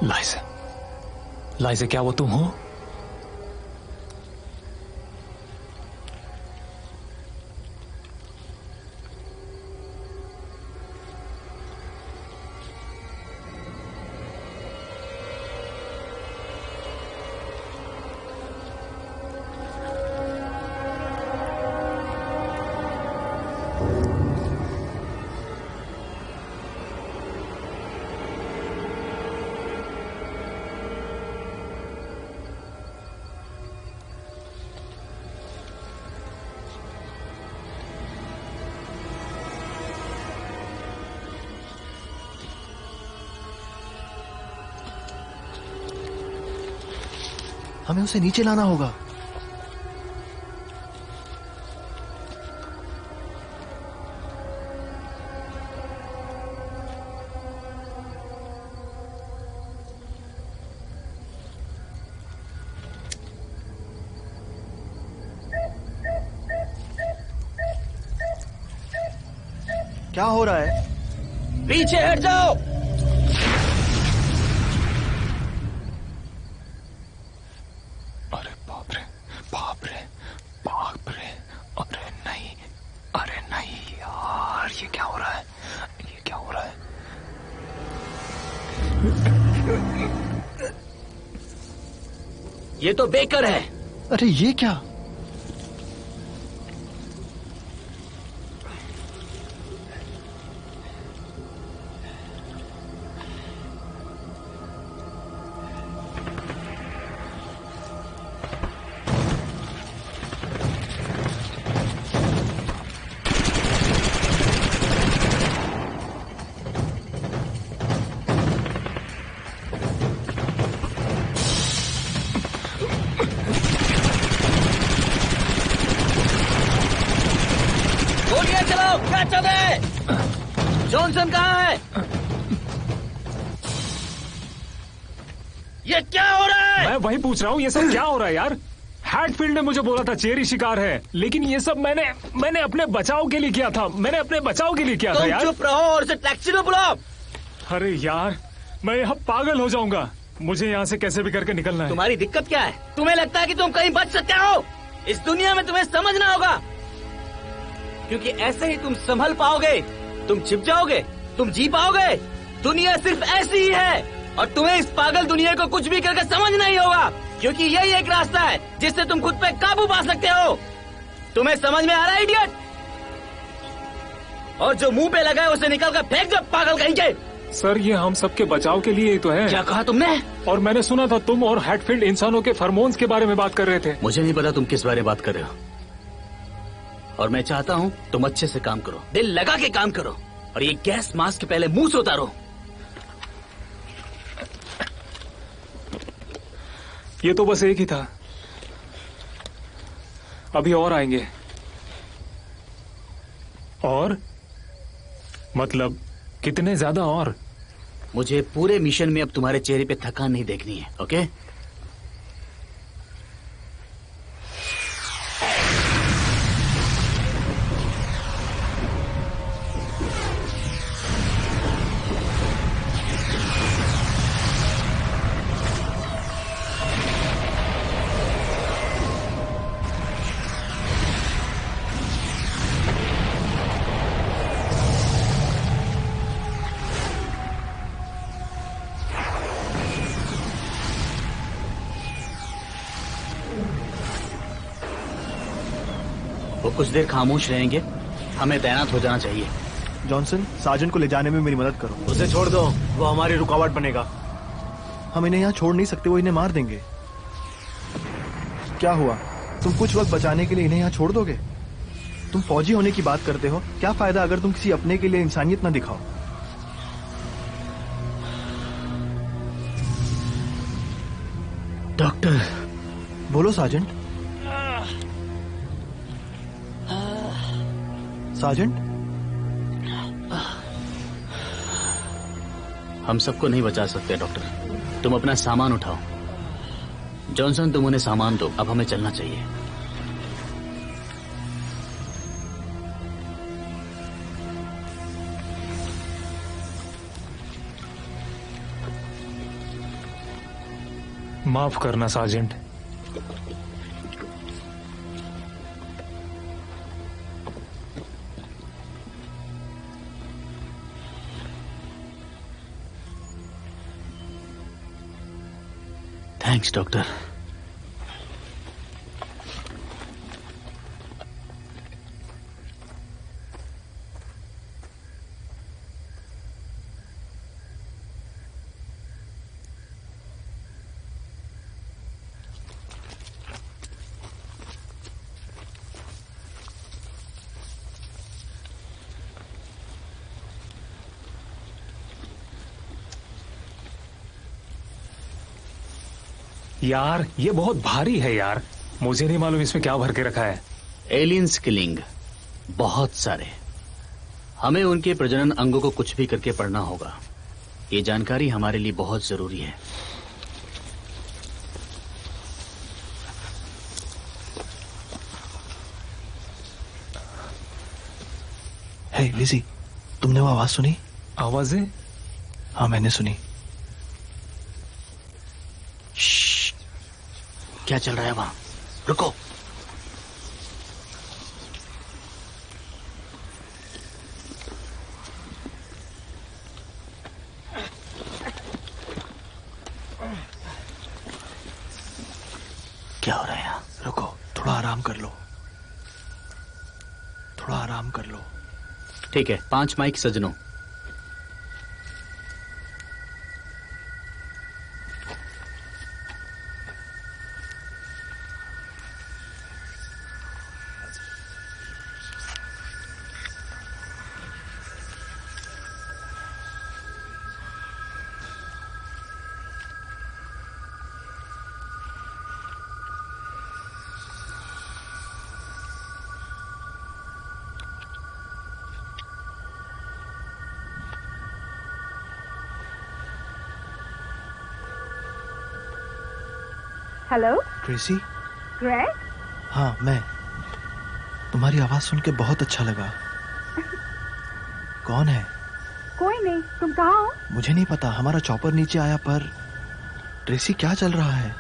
लाइजे, लाइजे, क्या वो तुम हो? हमें उसे नीचे लाना होगा। क्या हो रहा है? पीछे हट जाओ। अरे बाप रे, बाप रे, बाप रे। अरे नहीं यार, ये क्या हो रहा है? ये क्या हो रहा है? ये तो बेकर है। अरे ये क्या? गोलियां चलाओ, क्या चल रहा है? जॉनसन कहाँ है? ये क्या हो रहा है? मैं वही पूछ रहा हूँ, ये सब क्या हो रहा है यार? हैटफील्ड ने मुझे बोला था चेरी शिकार है, लेकिन ये सब मैंने अपने बचाव के लिए किया था। मैंने अपने बचाव के लिए किया था तुम यार। चुप रहो और उसे टैक्सी में बुलाओ। अरे यार, मैं यहाँ पागल हो जाऊंगा। मुझे यहाँ से कैसे भी करके निकलना है। तुम्हारी दिक्कत क्या है? तुम्हें लगता है कि तुम कहीं बच सकते हो? इस दुनिया में तुम्हें समझना होगा, क्योंकि ऐसे ही तुम संभल पाओगे, तुम छिप जाओगे, तुम जी पाओगे। दुनिया सिर्फ ऐसी ही है और तुम्हें इस पागल दुनिया को कुछ भी करके समझना ही होगा, क्योंकि यही एक रास्ता है जिससे तुम खुद पे काबू पा सकते हो। तुम्हें समझ में आ रहा है इडियट? और जो मुंह पे लगा है उसे निकल कर फेंक दो, पागल कहीं के। सर, ये हम सबके बचाव के लिए ही तो है। क्या कहा तुमने? और मैंने सुना था तुम और हैटफील्ड इंसानों के फरमोन्स के बारे में बात कर रहे थे। मुझे नहीं पता तुम किस बारे में बात कर रहे हो, और मैं चाहता हूँ तुम अच्छे से काम करो, दिल लगा के काम करो, और ये गैस मास्क पहले मुंह से उतारो। ये तो बस एक ही था, अभी और आएंगे। और मतलब कितने ज्यादा? और मुझे पूरे मिशन में अब तुम्हारे चेहरे पे थकान नहीं देखनी है, ओके? वो कुछ देर खामोश रहेंगे, हमें तैनात हो जाना चाहिए। जॉनसन, सार्जेंट को ले जाने में मेरी मदद करो। उसे छोड़ दो, वो हमारी रुकावट बनेगा। हम इन्हें यहाँ छोड़ नहीं सकते, वो इन्हें मार देंगे। क्या हुआ? तुम कुछ वक्त बचाने के लिए इन्हें यहाँ छोड़ दोगे? तुम फौजी होने की बात करते हो, क्या फायदा अगर तुम किसी अपने के लिए इंसानियत न दिखाओ? डॉक्टर। बोलो सार्जेंट। सार्जेंट, हम सबको नहीं बचा सकते डॉक्टर, तुम अपना सामान उठाओ। जॉनसन, तुम उन्हें सामान दो, अब हमें चलना चाहिए। माफ करना सार्जेंट। Thanks doctor. यार ये बहुत भारी है यार, मुझे नहीं मालूम इसमें क्या भर के रखा है। एलियंस किलिंग, बहुत सारे। हमें उनके प्रजनन अंगों को कुछ भी करके पढ़ना होगा। ये जानकारी हमारे लिए बहुत जरूरी है। हे लिजी, तुमने वो आवाज सुनी? आवाजें? हाँ मैंने सुनी। क्या चल रहा है वहां? रुको। क्या हो रहा है यहाँ? रुको, थोड़ा आराम कर लो, थोड़ा आराम कर लो। ठीक है, 5 माइक सजनों। Hello Tracy? ग्रेग। हाँ मैं। तुम्हारी आवाज सुन के बहुत अच्छा लगा। कौन है? कोई नहीं, तुम कहाँ हो? मुझे नहीं पता, हमारा चॉपर नीचे आया पर। ट्रेसी क्या चल रहा है?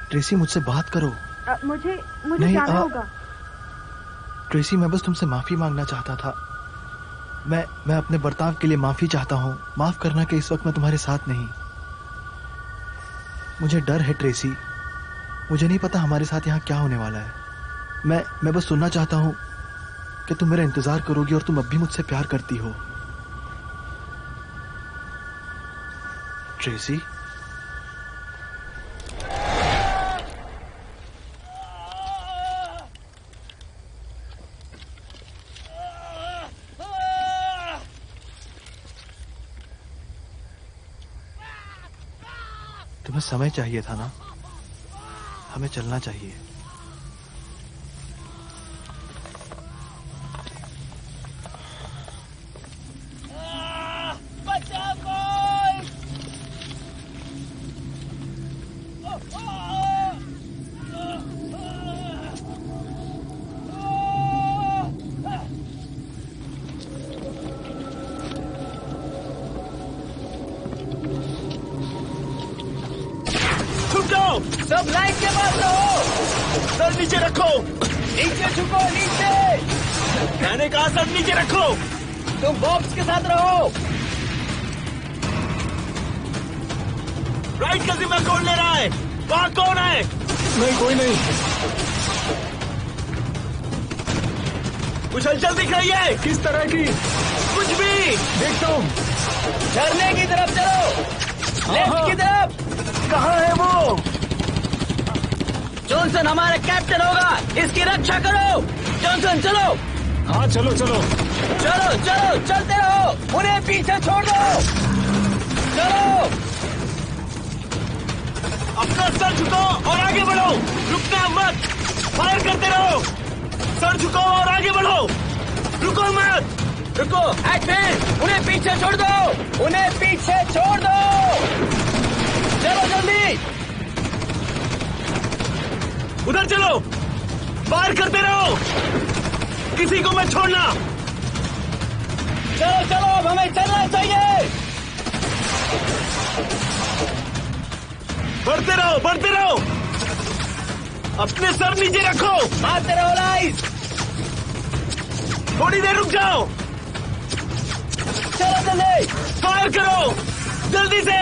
ट्रेसी मुझसे बात करो। मुझे नहीं, जाना होगा। ट्रेसी मैं बस तुमसे माफी मांगना चाहता था। मैं अपने बर्ताव के लिए माफी चाहता हूँ। माफ करना कि इस वक्त मैं तुम्हारे साथ नहीं। मुझे डर है ट्रेसी, मुझे नहीं पता हमारे साथ यहाँ क्या होने वाला है। मैं बस सुनना चाहता हूँ कि तुम मेरा इंतजार करोगी और तुम अब भी मुझसे प्यार करती हो। ट्रेसी? तुम्हें समय चाहिए था ना, हमें चलना चाहिए। सब लाइन के पास रहो। सर नीचे रखो। नीचे झुको, नीचे। मैंने कहा सर नीचे रखो। तुम बॉक्स के साथ रहो। राइट का जिम्मा कौन ले रहा है? वहां कौन है? नहीं, कोई नहीं। कुछ हलचल दिख रही है? किस तरह की? कुछ भी। देखता हूँ। झरने की तरफ चलो। लेफ्ट की तरफ। कहाँ है वो? जॉनसन हमारा कैप्टन होगा, इसकी रक्षा करो। जॉनसन चलो। हाँ चलो चलो चलो चलो, चलते रहो, उन्हें पीछे छोड़ दो। चलो, अपना सर झुकाओ और आगे बढ़ो। रुकना मत, फायर करते रहो। सर झुकाओ और आगे बढ़ो, रुको मत। रुको, एडमिन, उन्हें पीछे छोड़ दो, उन्हें पीछे छोड़ दो। चलो जल्दी, उधर चलो, फायर करते रहो, किसी को मत छोड़ना। चलो चलो, अब हमें चलना चाहिए। बढ़ते रहो, बढ़ते रहो। अपने सर नीचे रखो, मारते रहो लाइस। थोड़ी देर रुक जाओ। चलो जल्दी, फायर करो जल्दी से।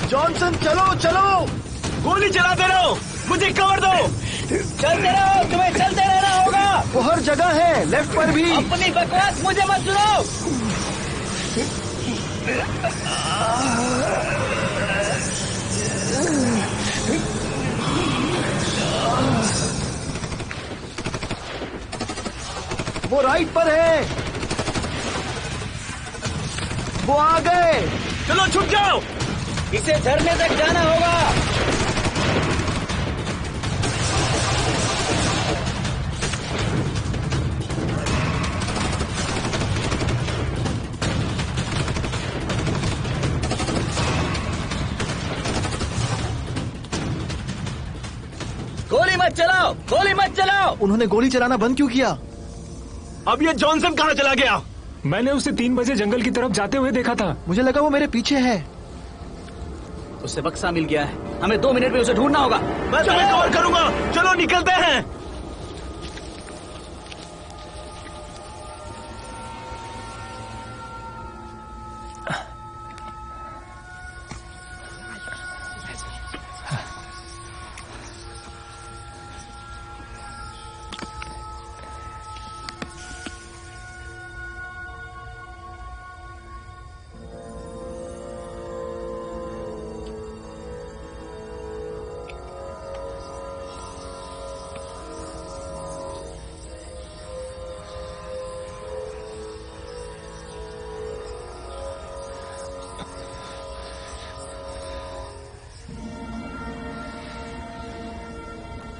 जॉनसन चलो चलो, गोली चलाते रहो, मुझे कवर दो। चलते रहो, तुम्हें चलते रहना होगा। वो हर जगह है, लेफ्ट पर भी। अपनी बकवास मुझे मत सुनाओ। वो राइट पर है, वो आ गए। चलो छुप जाओ। इसे झरने तक जाना होगा। गोली मत चलाओ, गोली मत चलाओ। उन्होंने गोली चलाना बंद क्यों किया? अब ये जॉनसन कहाँ चला गया? मैंने उसे 3 बजे जंगल की तरफ जाते हुए देखा था। मुझे लगा वो मेरे पीछे है। उसे बक्सा मिल गया है, हमें 2 मिनट में उसे ढूंढना होगा। मैं तुम्हें कवर करूंगा, चलो निकलते हैं।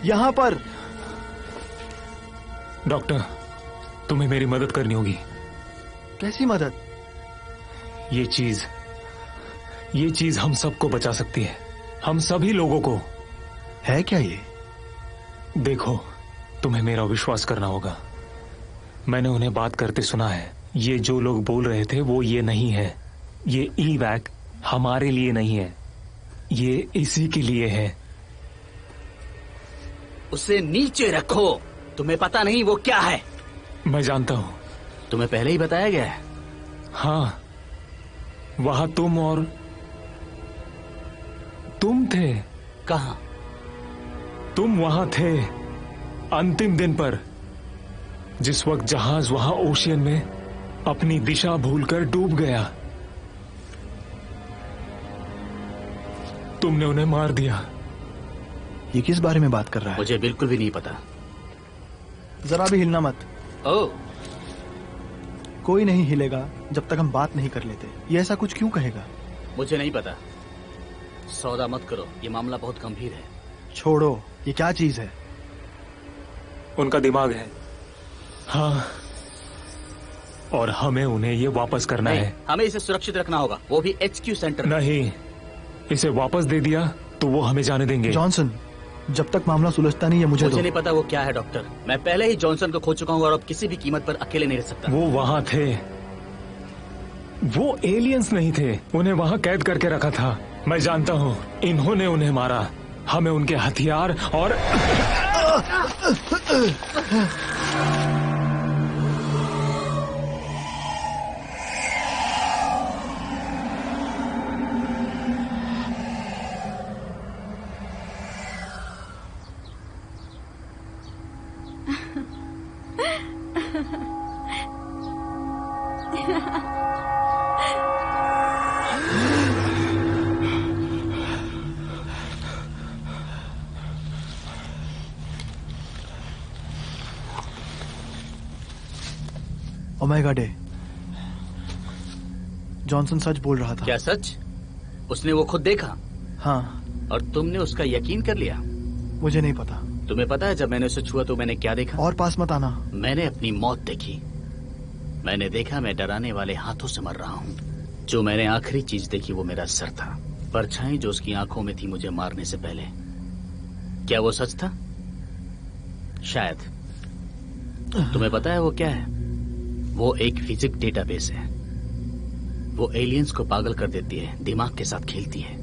यहाँ पर। डॉक्टर, तुम्हें मेरी मदद करनी होगी। कैसी मदद? ये चीज हम सबको बचा सकती है, हम सभी लोगों को। है क्या ये? देखो, तुम्हें मेरा विश्वास करना होगा। मैंने उन्हें बात करते सुना है। ये जो लोग बोल रहे थे वो ये नहीं है। ये ईवैक हमारे लिए नहीं है, ये इसी के लिए है। उसे नीचे रखो। तुम्हें पता नहीं वो क्या है? मैं जानता हूँ। तुम्हें पहले ही बताया गया है। हाँ, वहां तुम थे। कहाँ? तुम वहां थे अंतिम दिन पर, जिस वक्त जहाज वहां ओशियन में अपनी दिशा भूलकर डूब गया। तुमने उन्हें मार दिया। ये किस बारे में बात कर रहा है? मुझे बिल्कुल भी नहीं पता। जरा भी हिलना मत। ओह, कोई नहीं हिलेगा जब तक हम बात नहीं कर लेते। ये ऐसा कुछ क्यों कहेगा? मुझे नहीं पता। सौदा मत करो, ये मामला बहुत गंभीर है। छोड़ो, ये क्या चीज है? उनका दिमाग है। हाँ, और हमें उन्हें ये वापस करना है। हमें इसे सुरक्षित रखना होगा, वो भी HQ सेंटर। नहीं, इसे वापस दे दिया तो वो हमें जाने देंगे। जॉनसन, जब तक मामला सुलझता नहीं है मुझे नहीं पता वो क्या है डॉक्टर। मैं पहले ही जॉनसन को खो चुका हूँ और अब किसी भी कीमत पर अकेले नहीं रह सकता। वो वहाँ थे, वो एलियंस नहीं थे, उन्हें वहाँ कैद करके रखा था। मैं जानता हूँ, इन्होंने उन्हें मारा। हमें उनके हथियार और ओमेगा डे। जॉनसन सच बोल रहा था। क्या सच? उसने वो खुद देखा? हाँ। और तुमने उसका यकीन कर लिया? मुझे नहीं पता। तुम्हें पता है जब मैंने उसे छुआ तो मैंने क्या देखा? और पास मत आना। मैंने अपनी मौत देखी। मैंने देखा मैं डराने वाले हाथों से मर रहा हूँ। जो मैंने आखिरी चीज देखी वो मेरा सर था, परछाई जो उसकी आंखों में थी मुझे मारने से पहले। क्या वो सच था? शायद। तुम्हें पता है वो क्या है? वो एक फिजिक डेटाबेस है। वो एलियंस को पागल कर देती है, दिमाग के साथ खेलती है।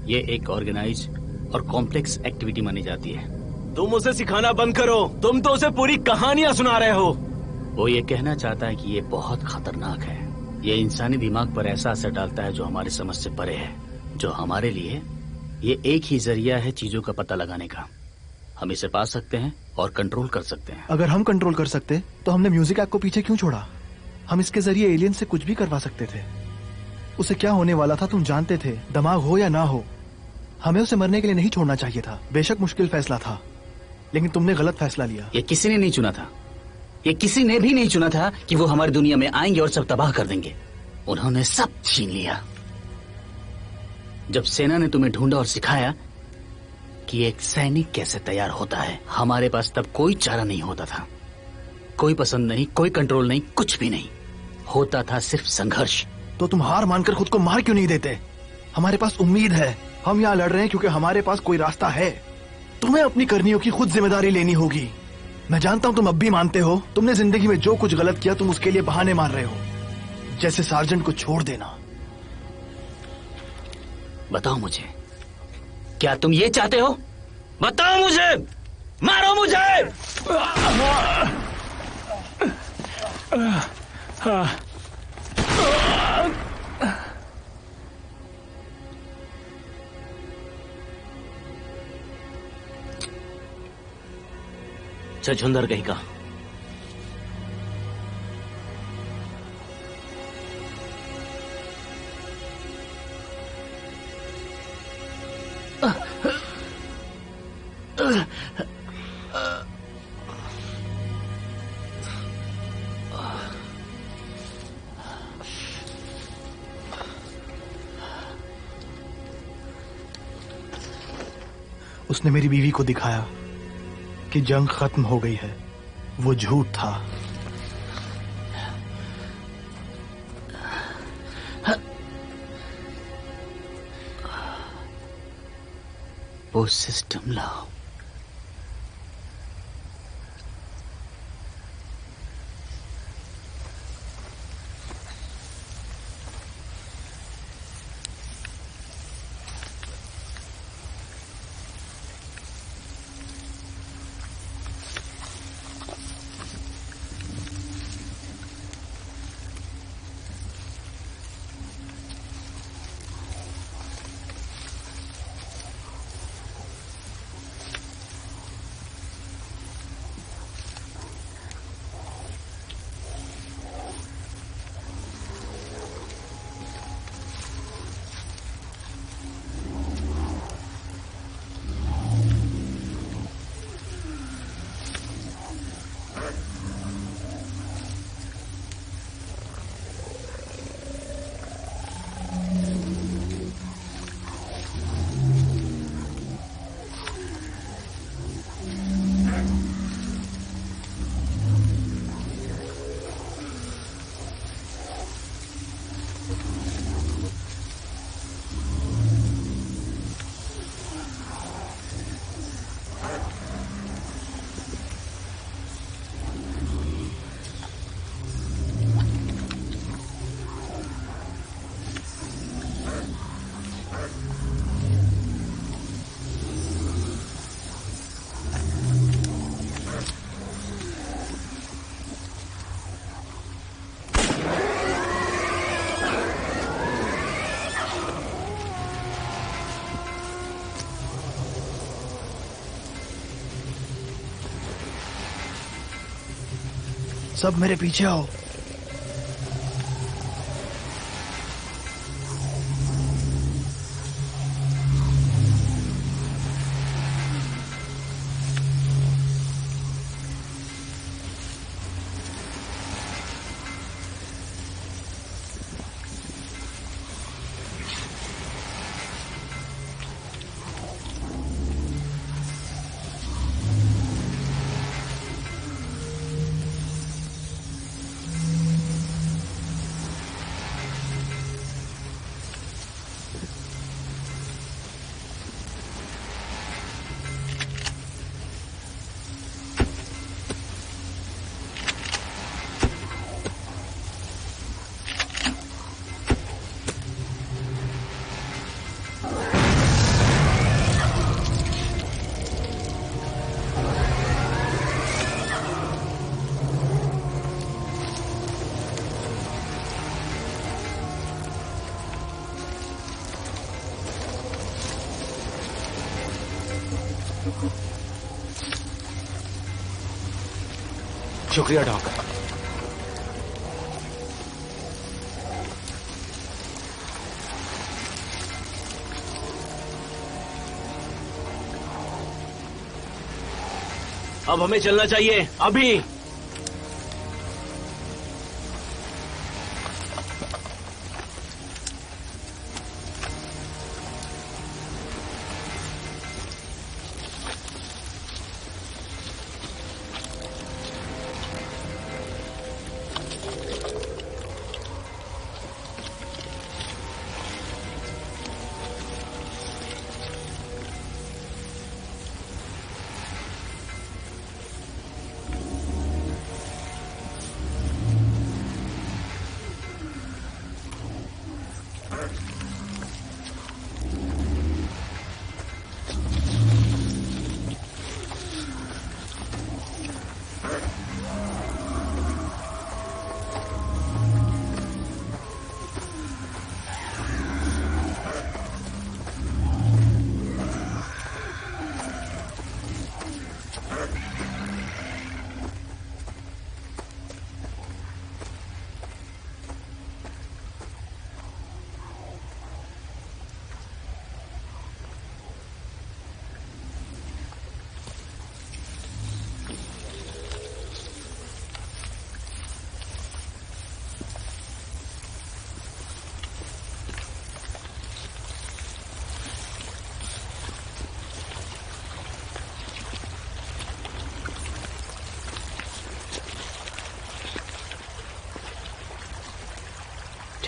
ये एक ऑर्गेनाइज और कॉम्प्लेक्स एक्टिविटी मानी जाती है। तुम उसे सिखाना बंद करो, तुम तो उसे पूरी कहानियां सुना रहे हो। वो ये कहना चाहता है कि ये बहुत खतरनाक है। ये इंसानी दिमाग पर ऐसा असर डालता है जो हमारी समझ से परे है। जो हमारे लिए ये एक ही जरिया है चीजों का पता लगाने का। हम इसे पा सकते हैं और कंट्रोल कर सकते हैं। अगर हम कंट्रोल कर सकते तो हमने म्यूजिक एक्ट को पीछे क्यों छोड़ा? हम इसके जरिए एलियन से कुछ भी करवा सकते थे। उसे क्या होने वाला था तुम जानते थे, दिमाग हो या ना हो। हमें उसे मरने के लिए नहीं छोड़ना चाहिए था। बेशक मुश्किल फैसला था, लेकिन तुमने गलत फैसला लिया। ये किसी ने नहीं चुना था। ये किसी ने भी नहीं चुना था कि वो हमारी दुनिया में आएंगे और सब तबाह कर देंगे। उन्होंने सब छीन लिया। जब सेना ने तुम्हें ढूंढा और सिखाया कि एक सैनिक कैसे तैयार होता है, हमारे पास तब कोई चारा नहीं होता था। कोई पसंद नहीं, कोई कंट्रोल नहीं, कुछ भी नहीं होता था, सिर्फ संघर्ष। तो तुम हार मानकर खुद को मार क्यों नहीं देते? हमारे पास उम्मीद है। हम यहाँ लड़ रहे हैं क्योंकि हमारे पास कोई रास्ता है। तुम्हें अपनी करनियों की खुद जिम्मेदारी लेनी होगी। मैं जानता हूँ तुम अब भी मानते हो। तुमने जिंदगी में जो कुछ गलत किया तुम उसके लिए बहाने मार रहे हो, जैसे सार्जेंट को छोड़ देना। बताओ मुझे, क्या तुम ये चाहते हो? बताओ मुझे, मारो मुझे। छछूंदर कहीं का। उसने मेरी बीवी को दिखाया कि जंग खत्म हो गई है। वो झूठ था। वो सिस्टम लाओ। सब मेरे पीछे आओ। शुक्रिया डॉक। अब हमें चलना चाहिए, अभी।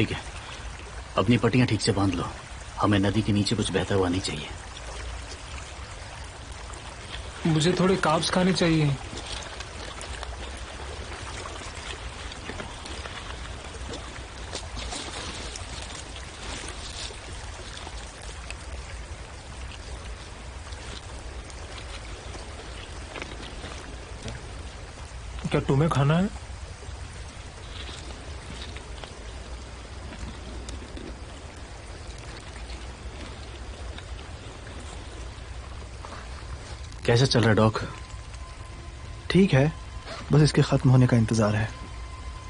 ठीक है, अपनी पट्टियां ठीक से बांध लो। हमें नदी के नीचे कुछ बहता हुआ नहीं चाहिए। मुझे थोड़े कार्ब्स खाने चाहिए। क्या तुम्हें खाना है? कैसा चल रहा है डॉक? ठीक है, बस इसके खत्म होने का इंतजार है।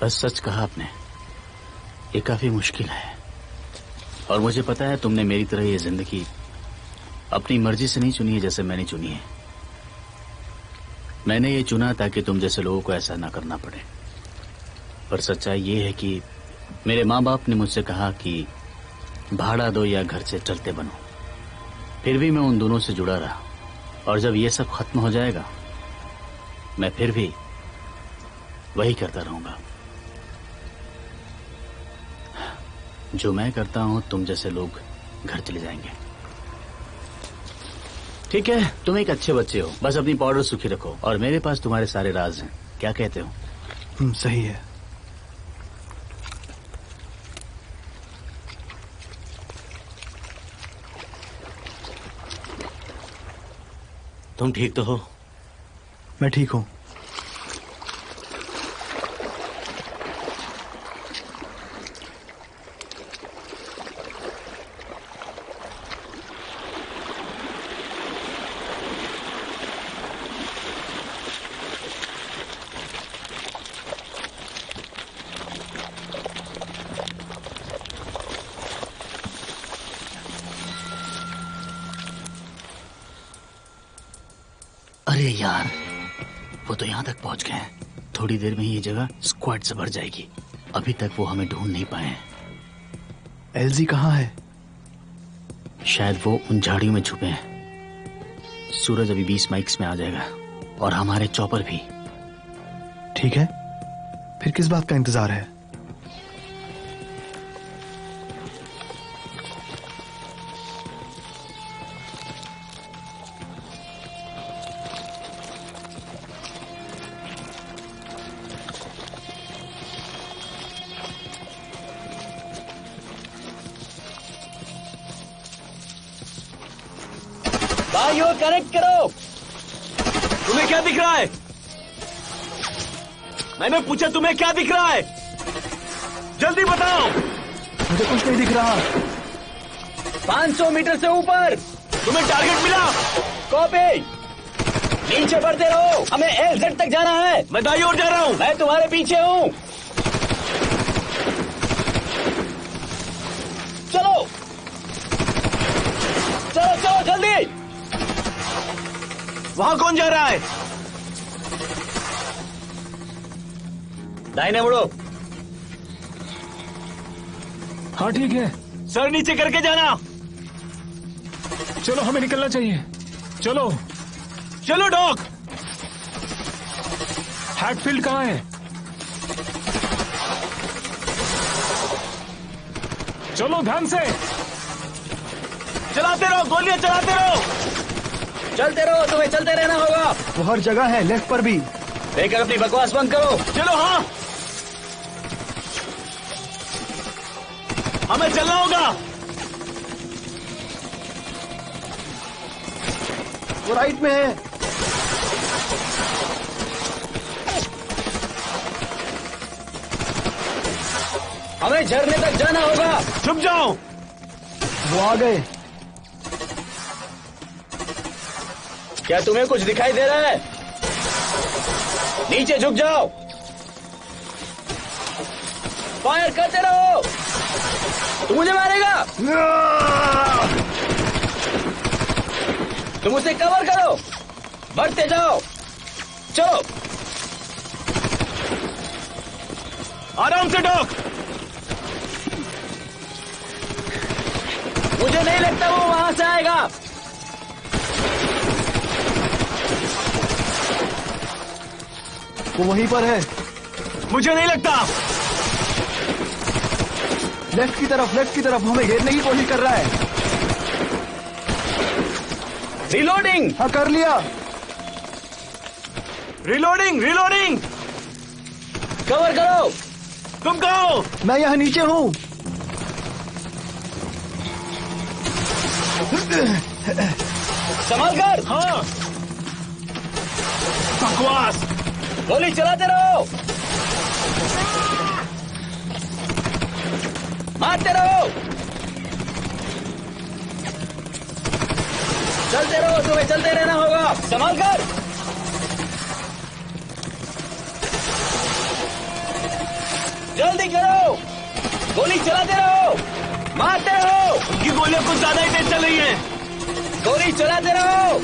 बस सच कहा आपने, ये काफी मुश्किल है। और मुझे पता है तुमने मेरी तरह ये जिंदगी अपनी मर्जी से नहीं चुनी है जैसे मैंने चुनी है। मैंने ये चुना ताकि तुम जैसे लोगों को ऐसा ना करना पड़े। पर सच्चाई ये है कि मेरे माँ बाप ने मुझसे कहा कि भाड़ा दो या घर से चलते बनो। फिर भी मैं उन दोनों से जुड़ा रहा, और जब ये सब खत्म हो जाएगा मैं फिर भी वही करता रहूंगा। जो मैं करता हूं तुम जैसे लोग घर चले जाएंगे। ठीक है, तुम एक अच्छे बच्चे हो, बस अपनी पाउडर सूखी रखो और मेरे पास तुम्हारे सारे राज हैं। क्या कहते हो? सही है। तुम ठीक तो हो? मैं ठीक हूं। अरे यार, वो तो यहाँ तक पहुँच गए हैं। थोड़ी देर में ही ये जगह स्क्वाड से भर जाएगी। अभी तक वो हमें ढूंढ नहीं पाए हैं। एलजी कहाँ है? शायद वो उन झाड़ियों में छुपे हैं। सूरज अभी 20 माइल्स में आ जाएगा और हमारे चॉपर भी। ठीक है, फिर किस बात का इंतजार है? भाइयों कनेक्ट करो। तुम्हें क्या दिख रहा है? मैंने पूछा तुम्हें क्या दिख रहा है? जल्दी बताओ। मुझे कुछ नहीं दिख रहा। 500 मीटर से ऊपर। तुम्हें टारगेट मिला? कॉपी। नीचे बढ़ते रहो, हमें LZ तक जाना है। मैं दाईं ओर जा रहा हूँ। मैं तुम्हारे पीछे हूँ। चलो चलो चलो जल्दी। वहां कौन जा रहा है? दाहिने मुड़ो। हाँ ठीक है। सर नीचे करके जाना। चलो, हमें निकलना चाहिए। चलो चलो डॉग। हैटफील्ड कहाँ है? चलो ध्यान से। चलाते रहो, गोलियां चलाते रहो। चलते रहो, तुम्हें चलते रहना होगा। वो हर जगह है, लेफ्ट पर भी। लेकर अपनी बकवास बंद करो। चलो। हाँ, हमें चलना होगा। वो राइट में है। हमें झरने तक जाना होगा। छुप जाओ। वो आ गए। क्या तुम्हें कुछ दिखाई दे रहा है? नीचे झुक जाओ। फायर करते रहो। तू मुझे मारेगा। तुम उसे कवर करो। बढ़ते जाओ। चलो आराम से डॉग। मुझे नहीं लगता वो वहां से आएगा। वो वहीं पर है। मुझे नहीं लगता। लेफ्ट की तरफ हमें घेरने की कोशिश कर रहा है। रिलोडिंग। हाँ, कर लिया। रिलोडिंग। कवर करो। तुम कहो। मैं यहाँ नीचे हूँ। संभाल कर। हाँ। बकवास। गोली चलाते रहो, मारते रहो, चलते रहो, तुम्हें चलते रहना होगा। संभाल कर। जल्दी करो, गोली चलाते रहो, मारते रहो। उनकी गोलियां कुछ ज्यादा ही तेज चल रही हैं। गोली चलाते रहो।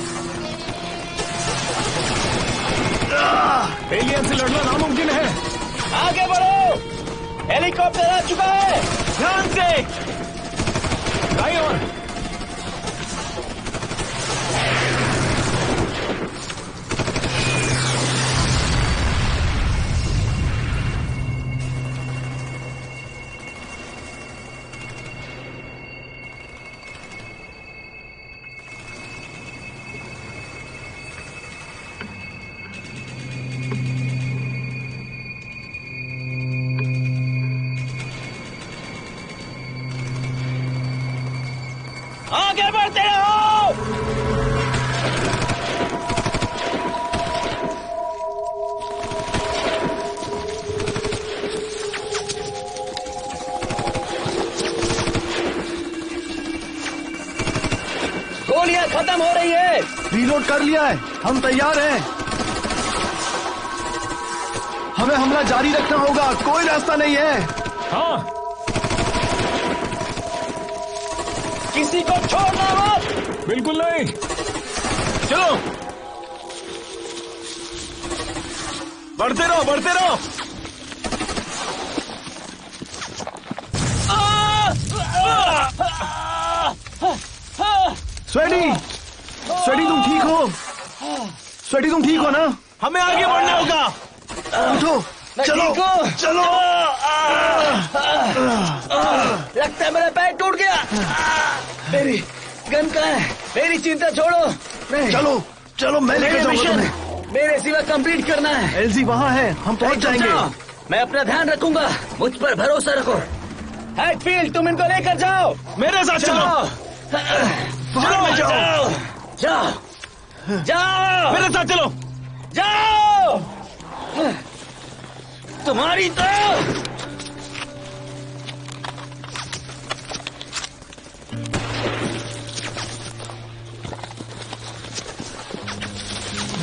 एलियन से लड़ना नामुमकिन है। आगे बढ़ो, हेलीकॉप्टर आ चुका है। ध्यान से। लाइन। आगे बढ़ते रहो। गोलियां खत्म हो रही है। रीलोड कर लिया है, हम तैयार हैं। हमें हमला जारी रखना होगा, कोई रास्ता नहीं है। हाँ, किसी को छोड़ना मत। बिल्कुल नहीं। चलो, बढ़ते रहो, बढ़ते रहो। स्वेटी तुम ठीक हो? स्वेटी तुम ठीक हो ना? हमें आगे बढ़ना होगा। उठो, चलो चलो। लगता है मेरा पैर टूट गया। मेरी गन कहाँ है? मेरी चिंता छोड़ो। नहीं, चलो चलो, मैं लेकर जाऊंगा तुम्हें। मेरे सिवा कंप्लीट करना है। एलजी वहाँ है, हम पहुँच जाएंगे। मैं अपना ध्यान रखूंगा, मुझ पर भरोसा रखो। हैटफील्ड, तुम इनको लेकर जाओ। मेरे साथ चलो। चलो, जाओ जाओ जाओ, मेरे साथ चलो। जाओ, तुम्हारी तो।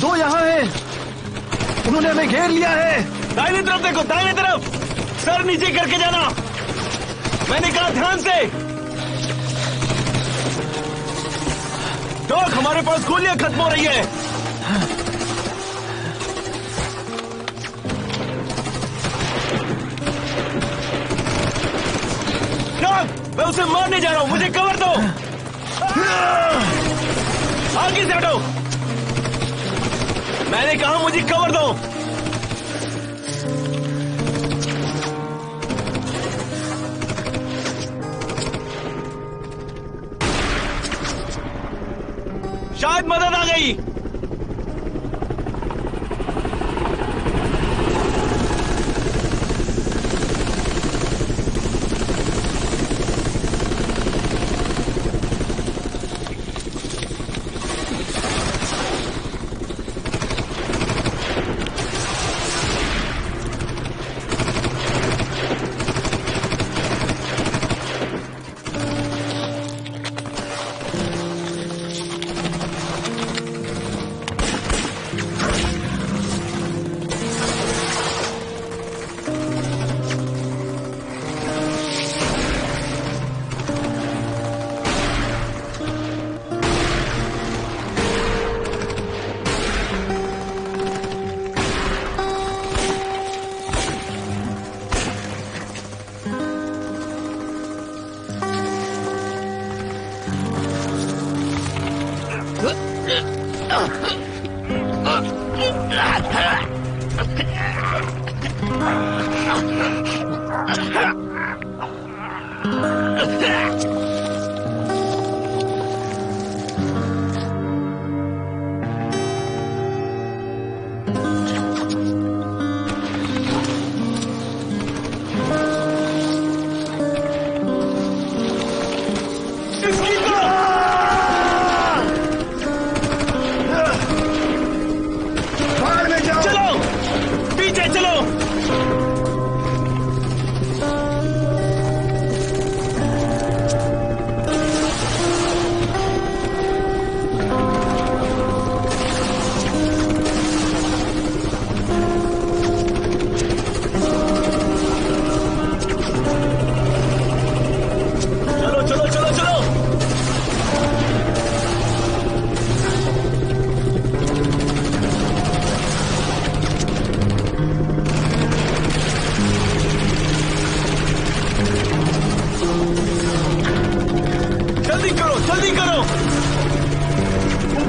दो यहाँ है, उन्होंने हमें घेर लिया है। दाहिनी तरफ देखो, दाहिनी तरफ। सर नीचे करके जाना। मैंने कहा ध्यान से। डॉक, हमारे पास गोलियां खत्म हो रही है। डॉक, मैं उसे मारने जा रहा हूं, मुझे कवर दो। आगे से हटो। मैंने कहा मुझे कवर दो। शायद मदद आ गई।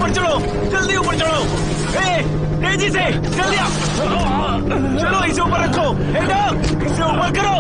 ऊपर चढ़ो, जल्दी ऊपर चढ़ो। तेजी से, जल्दी आओ। चलो इसे ऊपर रखो। डॉग, इसे ऊपर करो।